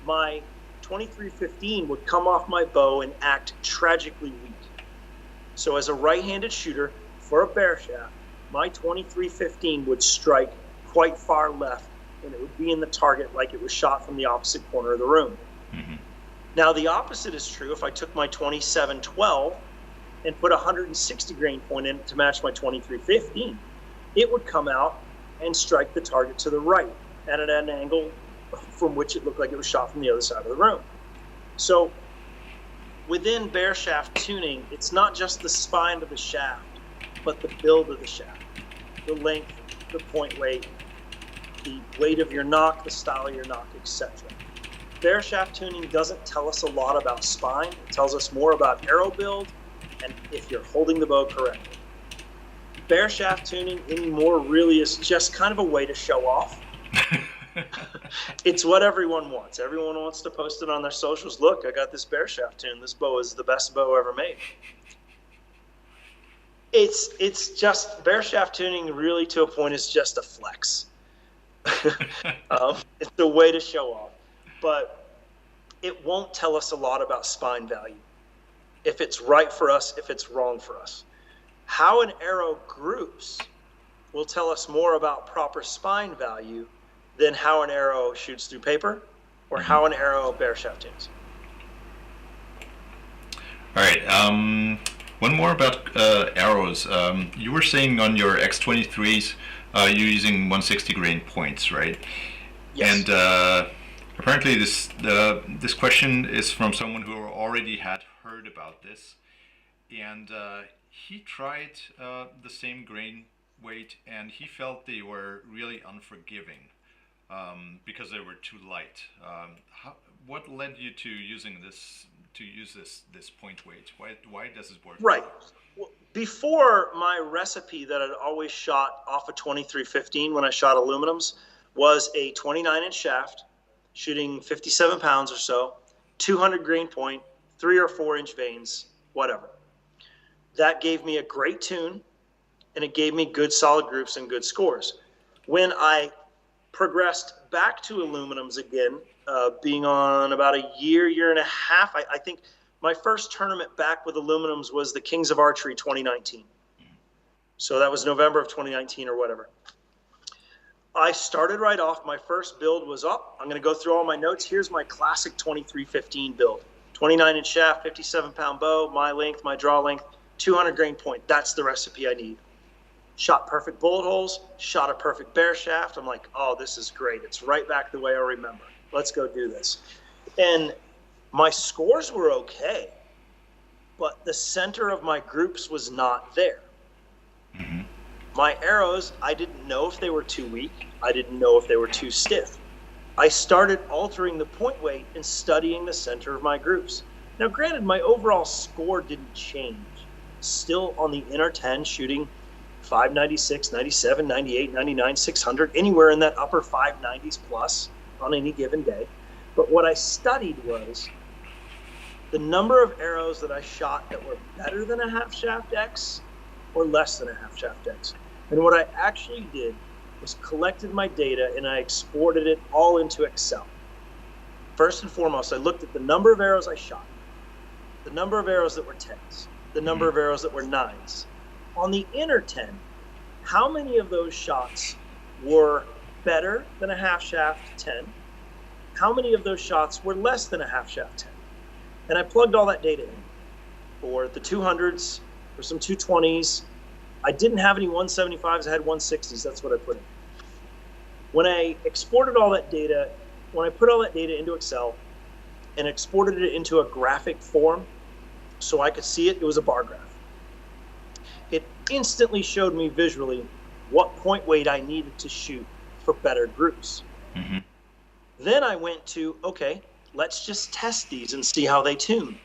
my 2315 would come off my bow and act tragically weak. So as a right-handed shooter for a bare shaft, my 2315 would strike quite far left, and it would be in the target like it was shot from the opposite corner of the room. Mm-hmm. Now, the opposite is true if I took my 2712 and put a 160 grain point in it to match my 2315. It would come out and strike the target to the right at an angle from which it looked like it was shot from the other side of the room. So within bare shaft tuning, it's not just the spine of the shaft, but the build of the shaft, the length, the point weight, the weight of your knock, the style of your knock, etc. Bare shaft tuning doesn't tell us a lot about spine. It tells us more about arrow build and if you're holding the bow correctly. Bare shaft tuning anymore really is just kind of a way to show off. It's what everyone wants. Everyone wants to post it on their socials. Look, I got this bear shaft tune. This bow is the best bow ever made. It's just bear shaft tuning really to a point is just a flex. It's a way to show off, but it won't tell us a lot about spine value. If it's right for us, if it's wrong for us. How an arrow groups will tell us more about proper spine value than how an arrow shoots through paper or how an arrow bear shaft tunes. All right. One more about arrows. You were saying on your X23s, you're using 160 grain points, right? Yes. And apparently this question is from someone who already had heard about this, and he tried the same grain weight, and he felt they were really unforgiving because they were too light. What led you to use this point weight? Why does it work? Right. Well, before, my recipe that I'd always shot off a 2315 when I shot aluminums was a 29-inch shaft, shooting 57 pounds or so, 200 grain point, 3 or 4 inch vanes, whatever. That gave me a great tune, and it gave me good solid groups and good scores. When I progressed back to aluminums again, being on about a year and a half, I think my first tournament back with aluminums was the Kings of Archery 2019. So that was November of 2019 or whatever. I started right off. My first build was up. I'm going to go through all my notes. Here's my classic 2315 build. 29-inch shaft, 57-pound bow, my length, my draw length, 200 grain point. That's the recipe I need. Shot perfect bullet holes, shot a perfect bear shaft. I'm like, oh, this is great. It's right back the way I remember. Let's go do this. And my scores were okay, but the center of my groups was not there. Mm-hmm. My arrows, I didn't know if they were too weak. I didn't know if they were too stiff. I started altering the point weight and studying the center of my groups. Now, granted, my overall score didn't change. Still on the inner 10, shooting 596, 97, 98, 99, 600, anywhere in that upper 590s plus on any given day. But what I studied was the number of arrows that I shot that were better than a half shaft X or less than a half shaft X. And what I actually did was collected my data and I exported it all into Excel. First and foremost, I looked at the number of arrows I shot, the number of arrows that were 10s, the number of arrows that were 9s. On the inner 10, how many of those shots were better than a half shaft 10? How many of those shots were less than a half shaft 10? And I plugged all that data in for the 200s, for some 220s. I didn't have any 175s, I had 160s, that's what I put in. When I exported all that data, when I put all that data into Excel and exported it into a graphic form so I could see it, it was a bar graph. It instantly showed me visually what point weight I needed to shoot for better groups. Mm-hmm. Then I went to, okay, let's just test these and see how they tune.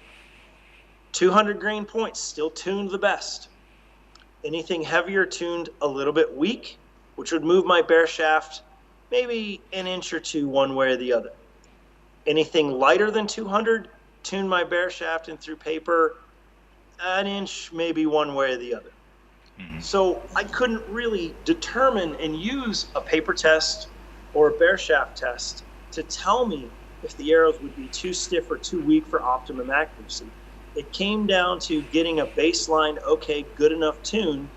200 grain points still tuned the best. Anything heavier tuned a little bit weak, which would move my bear shaft maybe an inch or two one way or the other. Anything lighter than 200 tuned my bear shaft in through paper an inch maybe one way or the other. Mm-hmm. So I couldn't really determine and use a paper test or a bear shaft test to tell me if the arrows would be too stiff or too weak for optimum accuracy. It came down to getting a baseline, okay, good enough tune,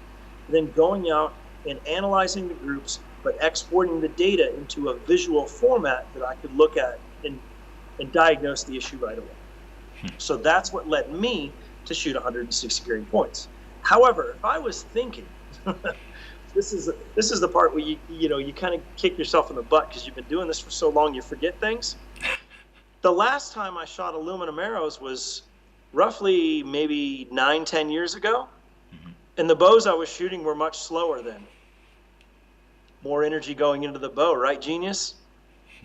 then going out and analyzing the groups, but exporting the data into a visual format that I could look at and diagnose the issue right away. So that's what led me to shoot 160 grain points. However, if I was thinking, this is the part where you kind of kick yourself in the butt because you've been doing this for so long you forget things. The last time I shot aluminum arrows was roughly maybe 9-10 years ago, and the bows I was shooting were much slower then. More energy going into the bow, right, genius?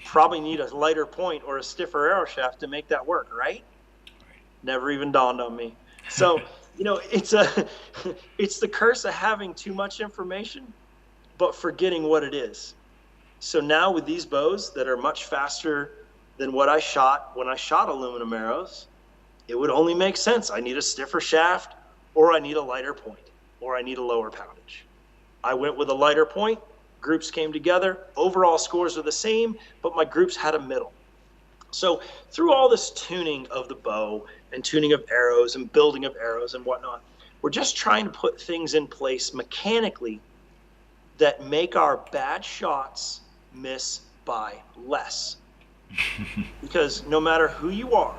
Probably need a lighter point or a stiffer arrow shaft to make that work, right? Never even dawned on me. So, it's the curse of having too much information, but forgetting what it is. So now with these bows that are much faster than what I shot when I shot aluminum arrows, it would only make sense. I need a stiffer shaft, or I need a lighter point, or I need a lower poundage. I went with a lighter point, groups came together, overall scores are the same, but my groups had a middle. So through all this tuning of the bow and tuning of arrows and building of arrows and whatnot, we're just trying to put things in place mechanically that make our bad shots miss by less. Because no matter who you are,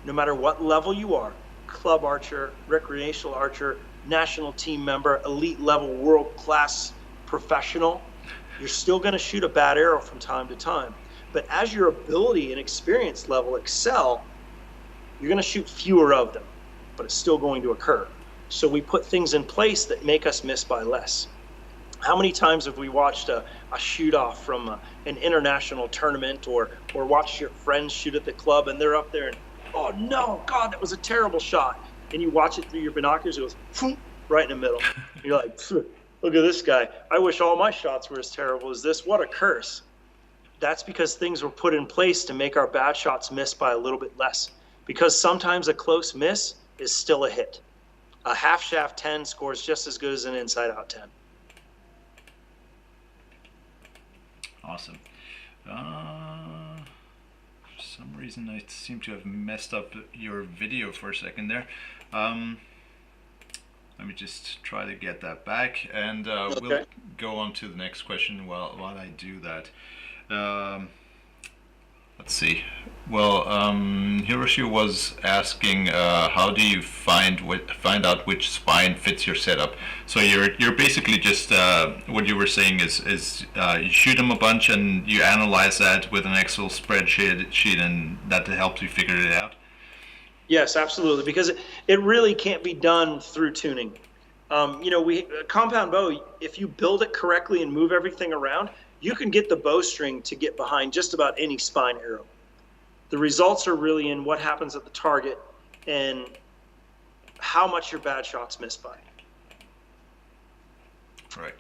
no matter what level you are, club archer, recreational archer, national team member, elite level, world-class professional, you're still going to shoot a bad arrow from time to time. But as your ability and experience level excel, you're going to shoot fewer of them, but it's still going to occur. So we put things in place that make us miss by less. How many times have we watched a shoot-off from an international tournament, or watched your friends shoot at the club and they're up there and, oh no, God, that was a terrible shot. And you watch it through your binoculars, it goes right in the middle. You're like, look at this guy. I wish all my shots were as terrible as this. What a curse. That's because things were put in place to make our bad shots miss by a little bit less. Because sometimes a close miss is still a hit. A half shaft 10 scores just as good as an inside out 10. Awesome. For some reason I seem to have messed up your video for a second there. Let me just try to get that back, and we'll go on to the next question while I do that. Let's see. Well, Hiroshi was asking, how do you find out which spine fits your setup? So you're basically just what you were saying is you shoot them a bunch and you analyze that with an Excel spreadsheet, and that helps you figure it out. Yes, absolutely, because it really can't be done through tuning. Compound bow, if you build it correctly and move everything around, you can get the bowstring to get behind just about any spine arrow. The results are really in what happens at the target and how much your bad shots miss by. Right.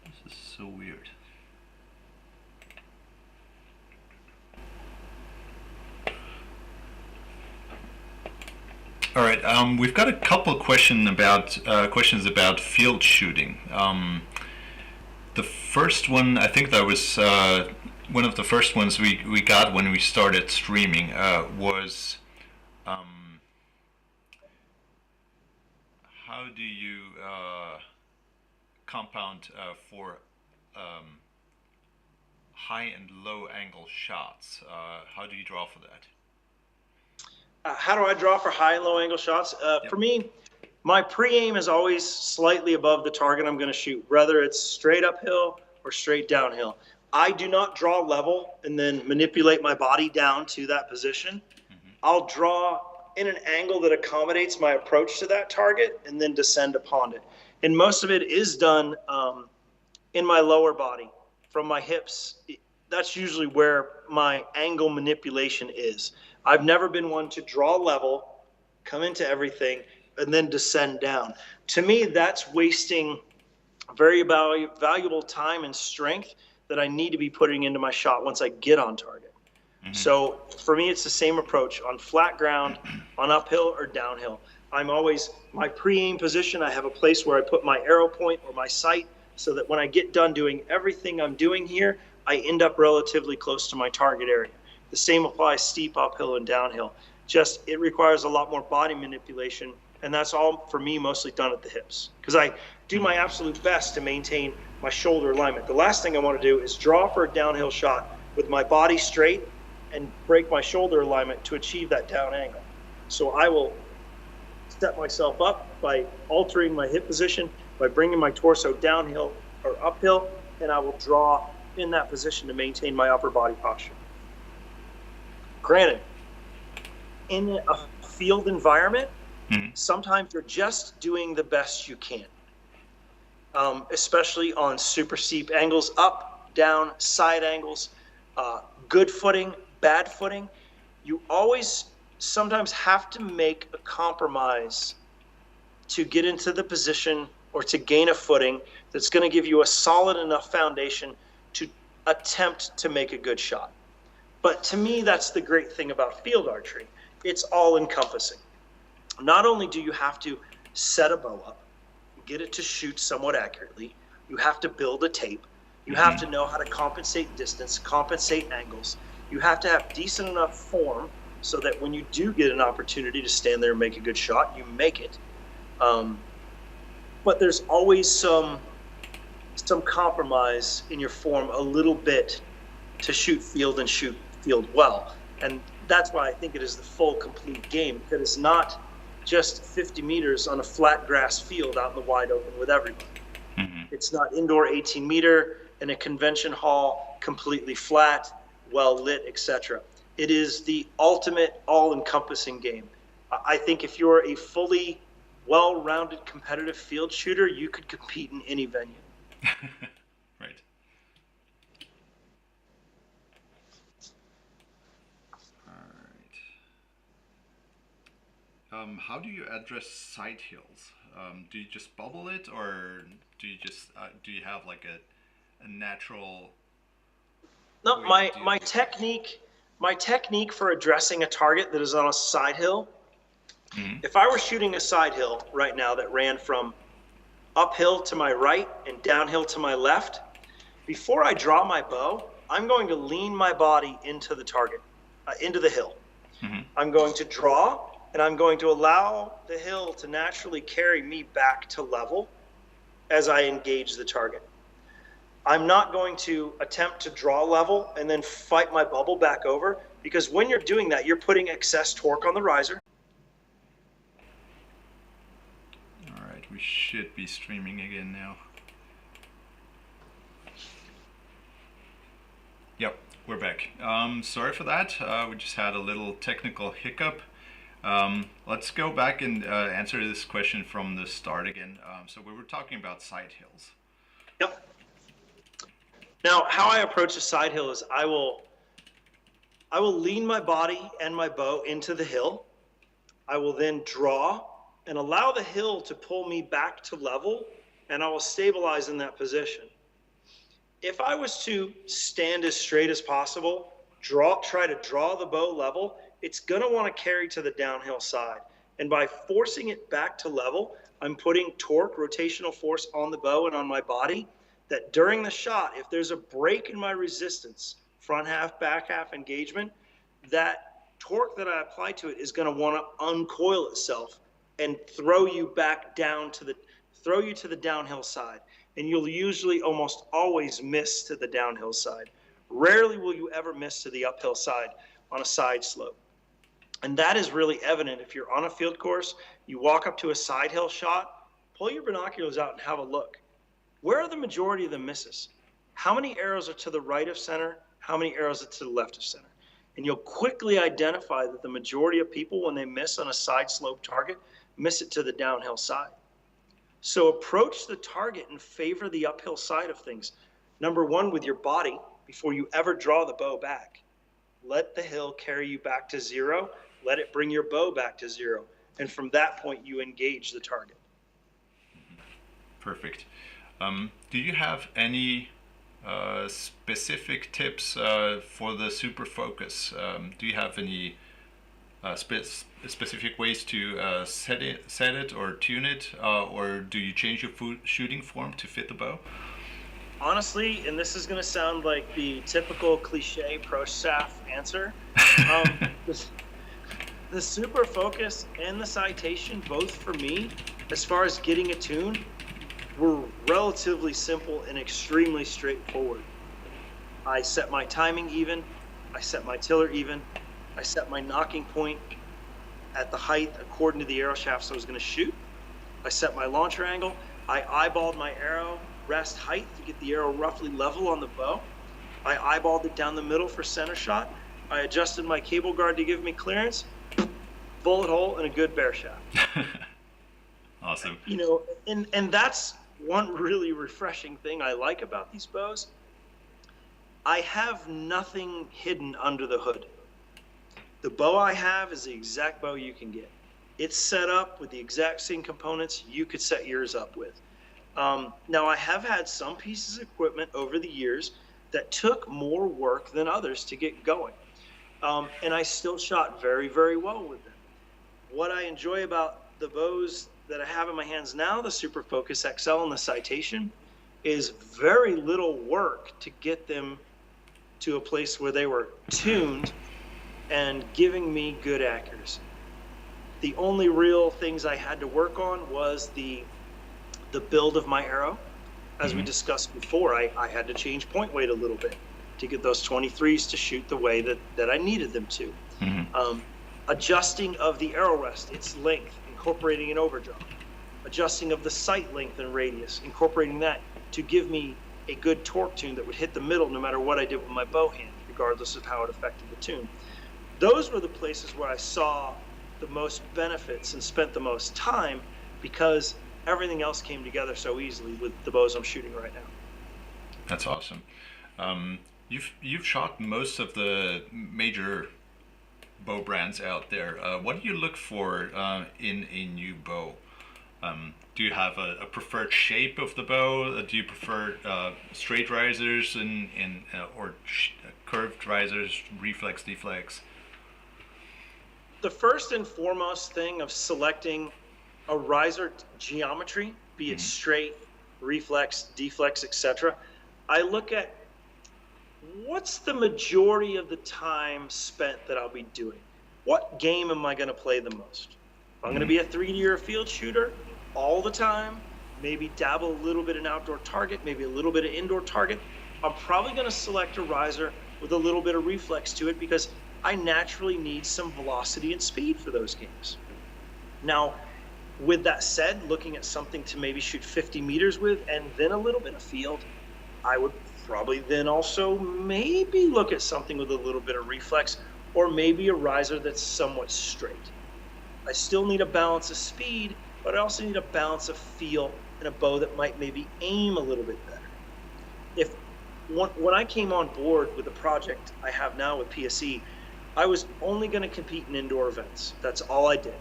This is so weird. All right, we've got a couple questions about field shooting. The first one, I think that was one of the first ones we got when we started streaming, was how do you compound for high and low angle shots? How do you draw for that? How do I draw for high and low angle shots? For me, my pre-aim is always slightly above the target I'm going to shoot, whether it's straight uphill or straight downhill. I do not draw level and then manipulate my body down to that position. Mm-hmm. I'll draw in an angle that accommodates my approach to that target and then descend upon it. And most of it is done in my lower body, from my hips. That's usually where my angle manipulation is. I've never been one to draw level, come into everything, and then descend down. To me, that's wasting very valuable time and strength that I need to be putting into my shot once I get on target. Mm-hmm. So for me, it's the same approach on flat ground, on uphill or downhill. I'm always, my pre-aim position, I have a place where I put my arrow point or my sight so that when I get done doing everything I'm doing here, I end up relatively close to my target area. The same applies steep uphill and downhill. Just it requires a lot more body manipulation, and that's all for me mostly done at the hips because I do my absolute best to maintain my shoulder alignment. The last thing I want to do is draw for a downhill shot with my body straight and break my shoulder alignment to achieve that down angle. So I will set myself up by altering my hip position, by bringing my torso downhill or uphill, and I will draw in that position to maintain my upper body posture. Granted, in a field environment, sometimes you're just doing the best you can, especially on super steep angles, up, down, side angles, good footing, bad footing. You always sometimes have to make a compromise to get into the position or to gain a footing that's going to give you a solid enough foundation to attempt to make a good shot. But to me, that's the great thing about field archery. It's all encompassing. Not only do you have to set a bow up, get it to shoot somewhat accurately, you have to build a tape, you have to know how to compensate distance, compensate angles, you have to have decent enough form so that when you do get an opportunity to stand there and make a good shot, you make it. But there's always some compromise in your form a little bit to shoot field and shoot field well. And that's why I think it is the full, complete game, because it's not just 50 meters on a flat grass field out in the wide open with everybody. It's not indoor 18 meter in a convention hall, completely flat, well lit, etc. It is the ultimate all-encompassing game. I think if you're a fully well-rounded competitive field shooter, you could compete in any venue. Right. All right. How do you address side hills? Do you just bubble it, or do you just do you have like a natural? No, my technique for addressing a target that is on a side hill. If I were shooting a side hill right now that ran from uphill to my right and downhill to my left, before I draw my bow, I'm going to lean my body into the target, into the hill. I'm going to draw, and I'm going to allow the hill to naturally carry me back to level as I engage the target. I'm not going to attempt to draw level and then fight my bubble back over, because when you're doing that, you're putting excess torque on the riser. All right, we should be streaming again now. Yep, we're back. Sorry for that. We just had a little technical hiccup. Let's go back and answer this question from the start again. So we were talking about side hills. Yep. Now, how I approach a side hill is I will lean my body and my bow into the hill. I will then draw and allow the hill to pull me back to level, and I will stabilize in that position. If I was to stand as straight as possible, try to draw the bow level, it's going to want to carry to the downhill side. And by forcing it back to level, I'm putting torque, rotational force on the bow and on my body, that during the shot, if there's a break in my resistance, front half, back half engagement, that torque that I apply to it is going to want to uncoil itself and throw you back down to the downhill side. And you'll usually almost always miss to the downhill side. Rarely will you ever miss to the uphill side on a side slope. And that is really evident if you're on a field course, you walk up to a side hill shot, pull your binoculars out and have a look. Where are the majority of the misses? How many arrows are to the right of center? How many arrows are to the left of center? And you'll quickly identify that the majority of people, when they miss on a side slope target, miss it to the downhill side. So approach the target and favor the uphill side of things. Number one, with your body, before you ever draw the bow back. Let the hill carry you back to zero. Let it bring your bow back to zero. And from that point, you engage the target. Perfect. Do you have any specific tips for the super focus? Do you have any specific ways to set it or tune it, or do you change your shooting form to fit the bow? Honestly, and this is going to sound like the typical cliche pro staff answer, the super focus and the citation, both for me, as far as getting it tuned, were relatively simple and extremely straightforward. I set my timing even, I set my tiller even, I set my knocking point at the height according to the arrow shafts I was going to shoot. I set my launcher angle, I eyeballed my arrow rest height to get the arrow roughly level on the bow. I eyeballed it down the middle for center shot. I adjusted my cable guard to give me clearance, bullet hole, and a good bear shaft. Awesome. You know, and that's one really refreshing thing I like about these bows. I have nothing hidden under the hood. The bow I have is the exact bow you can get. It's set up with the exact same components you could set yours up with. Now, I have had some pieces of equipment over the years that took more work than others to get going. And I still shot very, very well with them. What I enjoy about the bows that I have in my hands now, the Super Focus XL and the Citation, is very little work to get them to a place where they were tuned and giving me good accuracy. The only real things I had to work on was the build of my arrow. As we discussed before, I had to change point weight a little bit to get those 23s to shoot the way that I needed them to. Adjusting of the arrow rest, its length, incorporating an overdraw. Adjusting of the sight length and radius, incorporating that to give me a good torque tune that would hit the middle no matter what I did with my bow hand, regardless of how it affected the tune. Those were the places where I saw the most benefits and spent the most time, because everything else came together so easily with the bows I'm shooting right now. That's awesome. You've shot most of the major bow brands out there. What do you look for in a new bow? Do you have a preferred shape of the bow? Do you prefer straight risers or curved risers, reflex, deflex? The first and foremost thing of selecting a riser geometry, be it straight, reflex, deflex, etc., I look at what's the majority of the time spent that I'll be doing. What game am I going to play the most? If I'm going to be a 3D or a field shooter all the time, maybe dabble a little bit in outdoor target, maybe a little bit of indoor target, I'm probably going to select a riser with a little bit of reflex to it, because I naturally need some velocity and speed for those games. Now, with that said, looking at something to maybe shoot 50 meters with and then a little bit of field, I would probably then also maybe look at something with a little bit of reflex, or maybe a riser that's somewhat straight. I still need a balance of speed, but I also need a balance of feel and a bow that might maybe aim a little bit better. When I came on board with the project I have now with PSE, I was only going to compete in indoor events. That's all I did.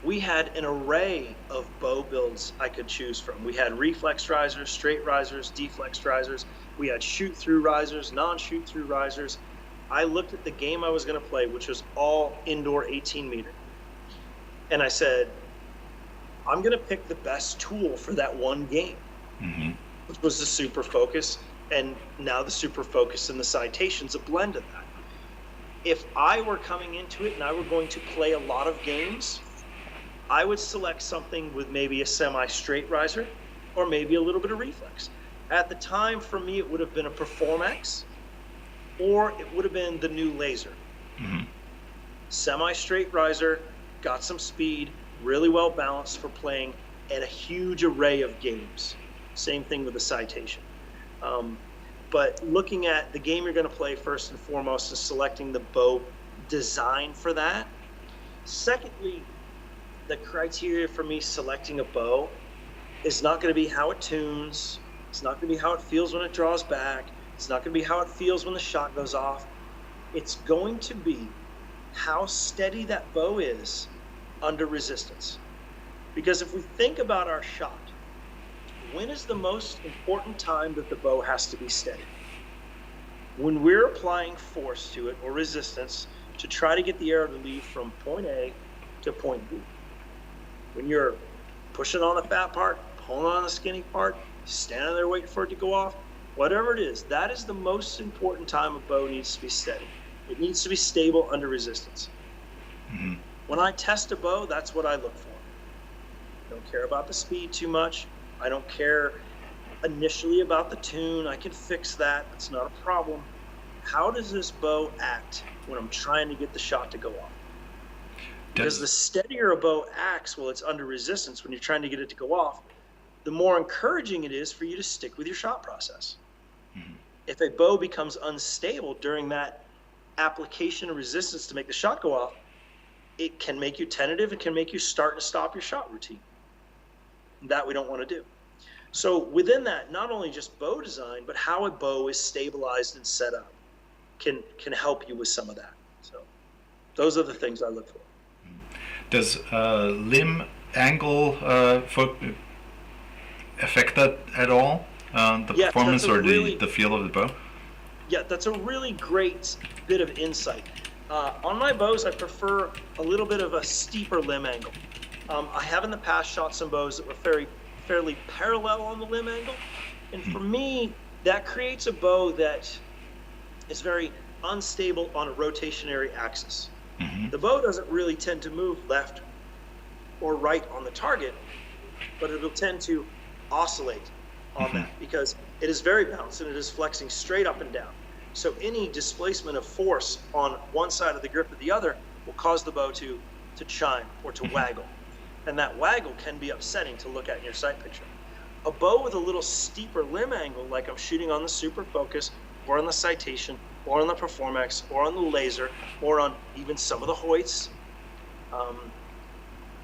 We had an array of bow builds I could choose from. We had reflex risers, straight risers, deflex risers. We had shoot-through risers, non-shoot-through risers. I looked at the game I was going to play, which was all indoor 18-meter. And I said, I'm going to pick the best tool for that one game, which was the Super Focus. And now the Super Focus and the Citation's a blend of that. If I were coming into it and I were going to play a lot of games, I would select something with maybe a semi-straight riser or maybe a little bit of reflex. At the time, for me, it would have been a Perform X, or it would have been the new Laser. Semi-straight riser, got some speed, really well balanced for playing at a huge array of games. Same thing with the Citation. But looking at the game you're going to play first and foremost is selecting the bow design for that. Secondly, the criteria for me selecting a bow is not going to be how it tunes. It's not going to be how it feels when it draws back. It's not going to be how it feels when the shot goes off. It's going to be how steady that bow is under resistance. Because if we think about our shot, when is the most important time that the bow has to be steady? When we're applying force to it or resistance to try to get the arrow to leave from point A to point B. When you're pushing on the fat part, pulling on the skinny part, standing there waiting for it to go off, whatever it is, that is the most important time a bow needs to be steady. It needs to be stable under resistance. When I test a bow, that's what I look for. I don't care about the speed too much. I don't care initially about the tune. I can fix that. It's not a problem. How does this bow act when I'm trying to get the shot to go off? Because the steadier a bow acts while it's under resistance when you're trying to get it to go off, the more encouraging it is for you to stick with your shot process. If a bow becomes unstable during that application of resistance to make the shot go off, it can make you tentative. It can make you start and stop your shot routine. That we don't want to do. So within that, not only just bow design, but how a bow is stabilized and set up can help you with some of that. So those are the things I look for. Does limb angle affect that at all? The Yes, performance that's a or really the feel of the bow? Yeah, that's a really great bit of insight. On my bows, I prefer a little bit of a steeper limb angle. I have in the past shot some bows that were fairly parallel on the limb angle. And for me, that creates a bow that is very unstable on a rotationary axis. Mm-hmm. The bow doesn't really tend to move left or right on the target, but it'll tend to oscillate on that because it is very balanced and it is flexing straight up and down. So any displacement of force on one side of the grip or the other will cause the bow to chime or to waggle. And that waggle can be upsetting to look at in your sight picture. A bow with a little steeper limb angle, like I'm shooting on the Super Focus or on the Citation or on the Performex or on the Laser or on even some of the Hoyts,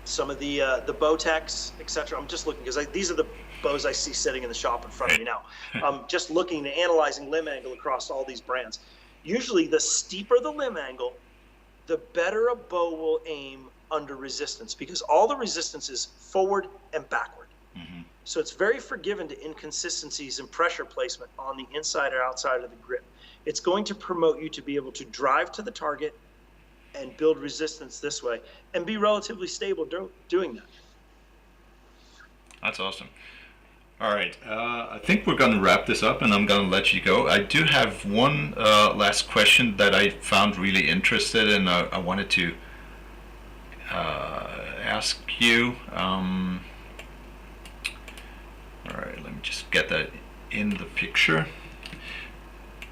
some of the Bowtechs, etc. I'm just looking because these are the bows I see sitting in the shop in front of me now. Just looking and analyzing limb angle across all these brands. Usually the steeper the limb angle, the better a bow will aim under resistance because all the resistance is forward and backward. Mm-hmm. So it's very forgiving to inconsistencies in pressure placement on the inside or outside of the grip. It's going to promote you to be able to drive to the target and build resistance this way and be relatively stable doing that. That's awesome. All right, I think we're going to wrap this up and I'm going to let you go. I do have one last question that I found really interested in. I wanted to ask you. All right, let me just get that in the picture.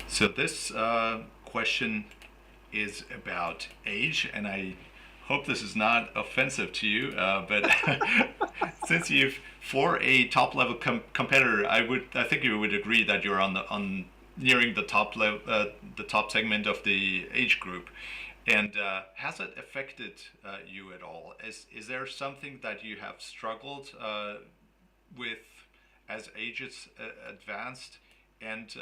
So this question is about age, and I hope this is not offensive to you, but since you've for a top level competitor, I think you would agree that you're on nearing the top level, the top segment of the age group. And has it affected you at all? Is there something that you have struggled with as ages advanced? And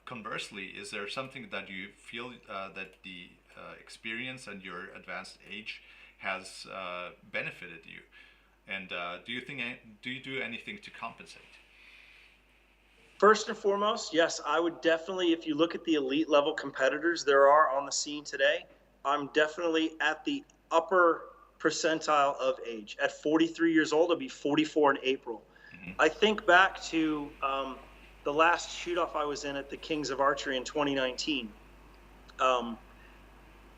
conversely, is there something that you feel that the experience and your advanced age has benefited you? And do you do anything to compensate? First and foremost, yes, I would definitely, if you look at the elite level competitors there are on the scene today, I'm definitely at the upper percentile of age. At 43 years old, I'll be 44 in April. Mm-hmm. I think back to the last shoot-off I was in at the Kings of Archery in 2019.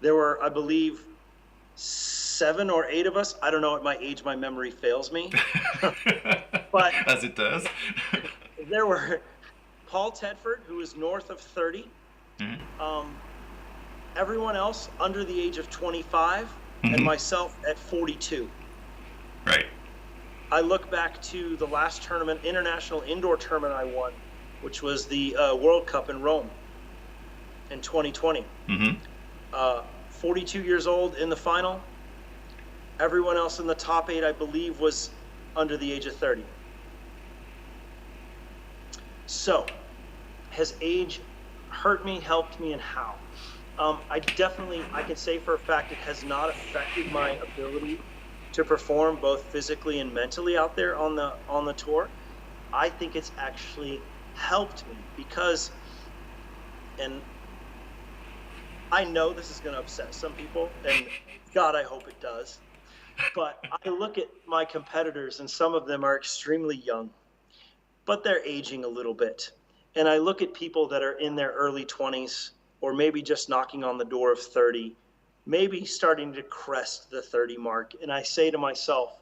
There were, I believe, 7 or 8 of us. I don't know at my age, my memory fails me. But as it does. There were Paul Tedford, who was north of 30. Mm-hmm. Everyone else under the age of 25, mm-hmm. and myself at 42. Right. I look back to the last tournament, international indoor tournament I won, which was the World Cup in Rome in 2020. Mm-hmm. 42 years old in the final. Everyone else in the top 8, I believe, was under the age of 30. So, has age hurt me, helped me, and how? I can say for a fact it has not affected my ability to perform both physically and mentally out there on the tour. I think it's actually helped me because, and I know this is going to upset some people, and God, I hope it does, but I look at my competitors and some of them are extremely young, but they're aging a little bit. And I look at people that are in their early 20s or maybe just knocking on the door of 30, maybe starting to crest the 30 mark. And I say to myself,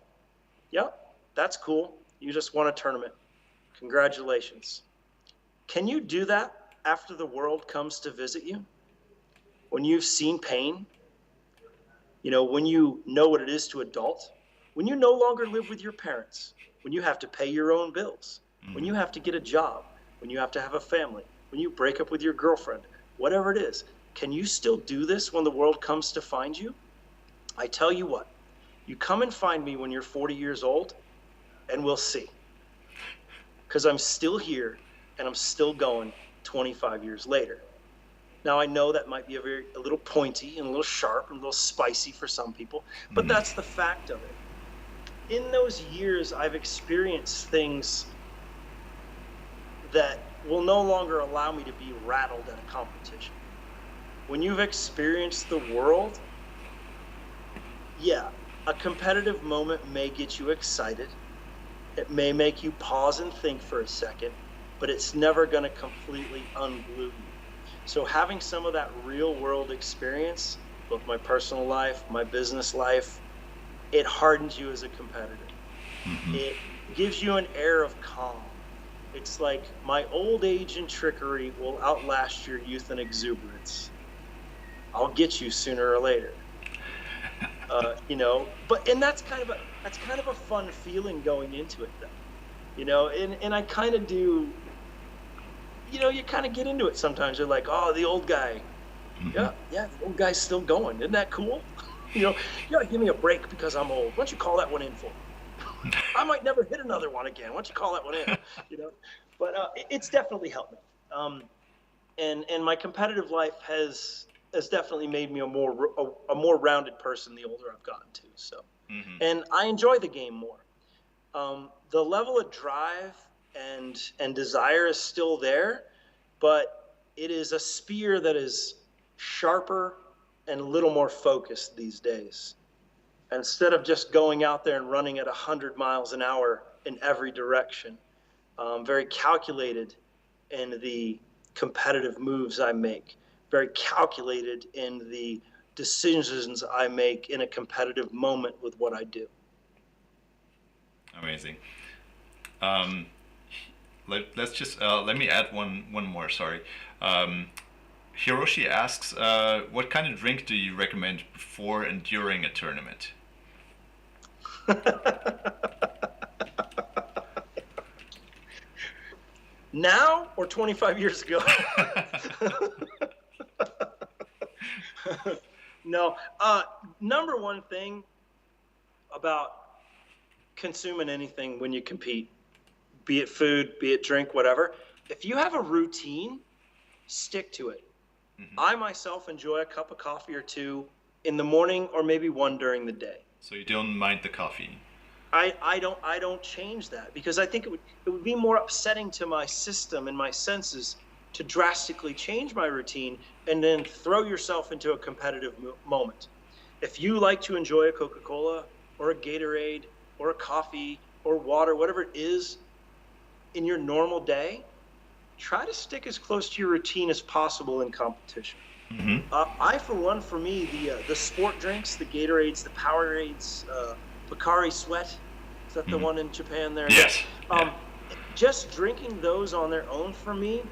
yep, that's cool. You just won a tournament. Congratulations. Can you do that after the world comes to visit you? When you've seen pain, when you know what it is to adult, when you no longer live with your parents, when you have to pay your own bills, when you have to get a job, when you have to have a family, when you break up with your girlfriend, whatever it is, can you still do this when the world comes to find you? I tell you what, you come and find me when you're 40 years old and we'll see. Because I'm still here and I'm still going 25 years later. Now, I know that might be a little pointy and a little sharp and a little spicy for some people, but that's the fact of it. In those years, I've experienced things that will no longer allow me to be rattled at a competition. When you've experienced the world, yeah, a competitive moment may get you excited. It may make you pause and think for a second, but it's never going to completely unglue you. So having some of that real world experience, both my personal life, my business life, it hardens you as a competitor. Mm-hmm. It gives you an air of calm. It's like my old age and trickery will outlast your youth and exuberance. I'll get you sooner or later. And that's kind of a fun feeling going into it, though. And I kind of do. You kind of get into it sometimes. You're like, oh, the old guy. Mm-hmm. Yeah, the old guy's still going. Isn't that cool? You gotta give me a break because I'm old. Why don't you call that one in for me? I might never hit another one again. Why don't you call that one in? But it's definitely helped me. And my competitive life has definitely made me a more rounded person the older I've gotten to. So, Mm-hmm. and I enjoy the game more. The level of drive and desire is still there, but it is a spear that is sharper and a little more focused these days. Instead of just going out there and running at 100 miles an hour in every direction, very calculated in the competitive moves I make, very calculated in the decisions I make in a competitive moment with what I do. Amazing. Let's just let me add one more. Sorry. Hiroshi asks, what kind of drink do you recommend before and during a tournament? Now or 25 years ago? No. Number one thing about consuming anything when you compete, be it food, be it drink, whatever, if you have a routine, stick to it. Mm-hmm. I myself enjoy a cup of coffee or two in the morning or maybe one during the day. So you don't mind the coffee? I don't change that because I think it would be more upsetting to my system and my senses to drastically change my routine and then throw yourself into a competitive moment. If you like to enjoy a Coca-Cola or a Gatorade or a coffee or water, whatever it is in your normal day, try to stick as close to your routine as possible in competition. Mm-hmm. For me, the sport drinks, the Gatorades, the Powerades, Pocari Sweat, is that the one in Japan there? Yes. Just drinking those on their own for me,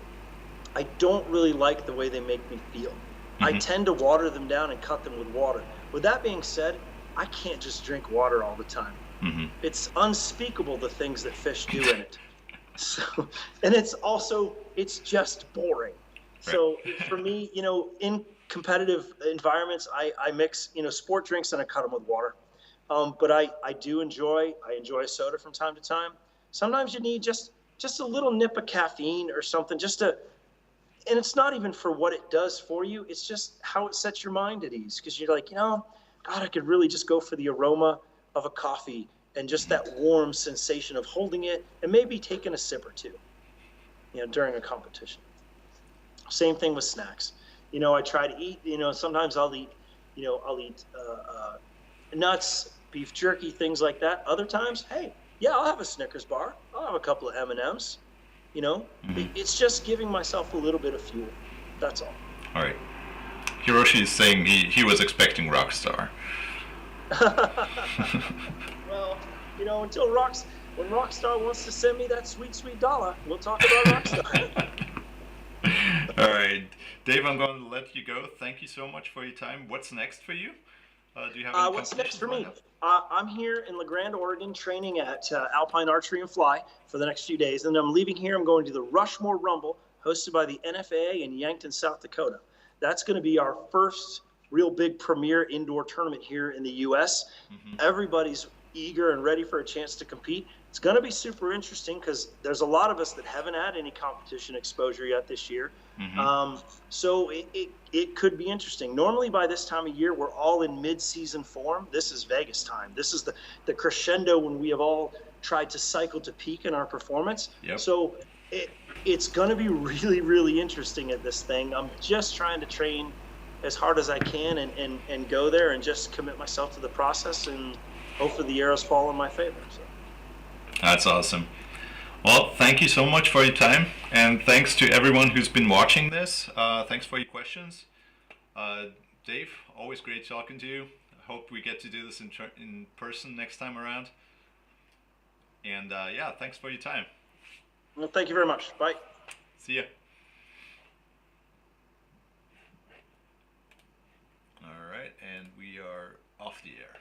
I don't really like the way they make me feel. Mm-hmm. I tend to water them down and cut them with water. With that being said, I can't just drink water all the time. Mm-hmm. It's unspeakable the things that fish do in it. So, and it's just boring. Right. So for me, in competitive environments, I mix, sport drinks and I cut them with water. But I enjoy soda from time to time. Sometimes you need just a little nip of caffeine or something and it's not even for what it does for you. It's just how it sets your mind at ease. Because you're like, God, I could really just go for the aroma of a coffee and just that warm sensation of holding it and maybe taking a sip or two, during a competition. Same thing with snacks. I try to eat, sometimes I'll eat nuts, beef jerky, things like that. Other times, hey, yeah, I'll have a Snickers bar. I'll have a couple of M&Ms. It's just giving myself a little bit of fuel. That's all. All right. Hiroshi is saying he was expecting Rockstar. Well, when Rockstar wants to send me that sweet $1, we'll talk about Rockstar. All right, Dave, I'm going to let you go. Thank you so much for your time. What's next for you? Do you have any what's next for me? I'm here in La Grande, Oregon, training at Alpine Archery and Fly for the next few days. And I'm leaving here. I'm going to the Rushmore Rumble, hosted by the NFAA in Yankton, South Dakota. That's going to be our first real big premier indoor tournament here in the U.S. Mm-hmm. Everybody's eager and ready for a chance to compete. It's going to be super interesting because there's a lot of us that haven't had any competition exposure yet this year. Mm-hmm. So it could be interesting. Normally by this time of year, we're all in mid-season form. This is Vegas time. This is the crescendo when we have all tried to cycle to peak in our performance. Yep. So it's going to be really, really interesting at this thing. I'm just trying to train as hard as I can and go there and just commit myself to the process, and hopefully the arrows fall in my favor. So. That's awesome. Well, thank you so much for your time, and thanks to everyone who's been watching this. Thanks for your questions. Dave, always great talking to you. I hope we get to do this in person next time around. And yeah, thanks for your time. Well, thank you very much. Bye. See ya. All right, and we are off the air.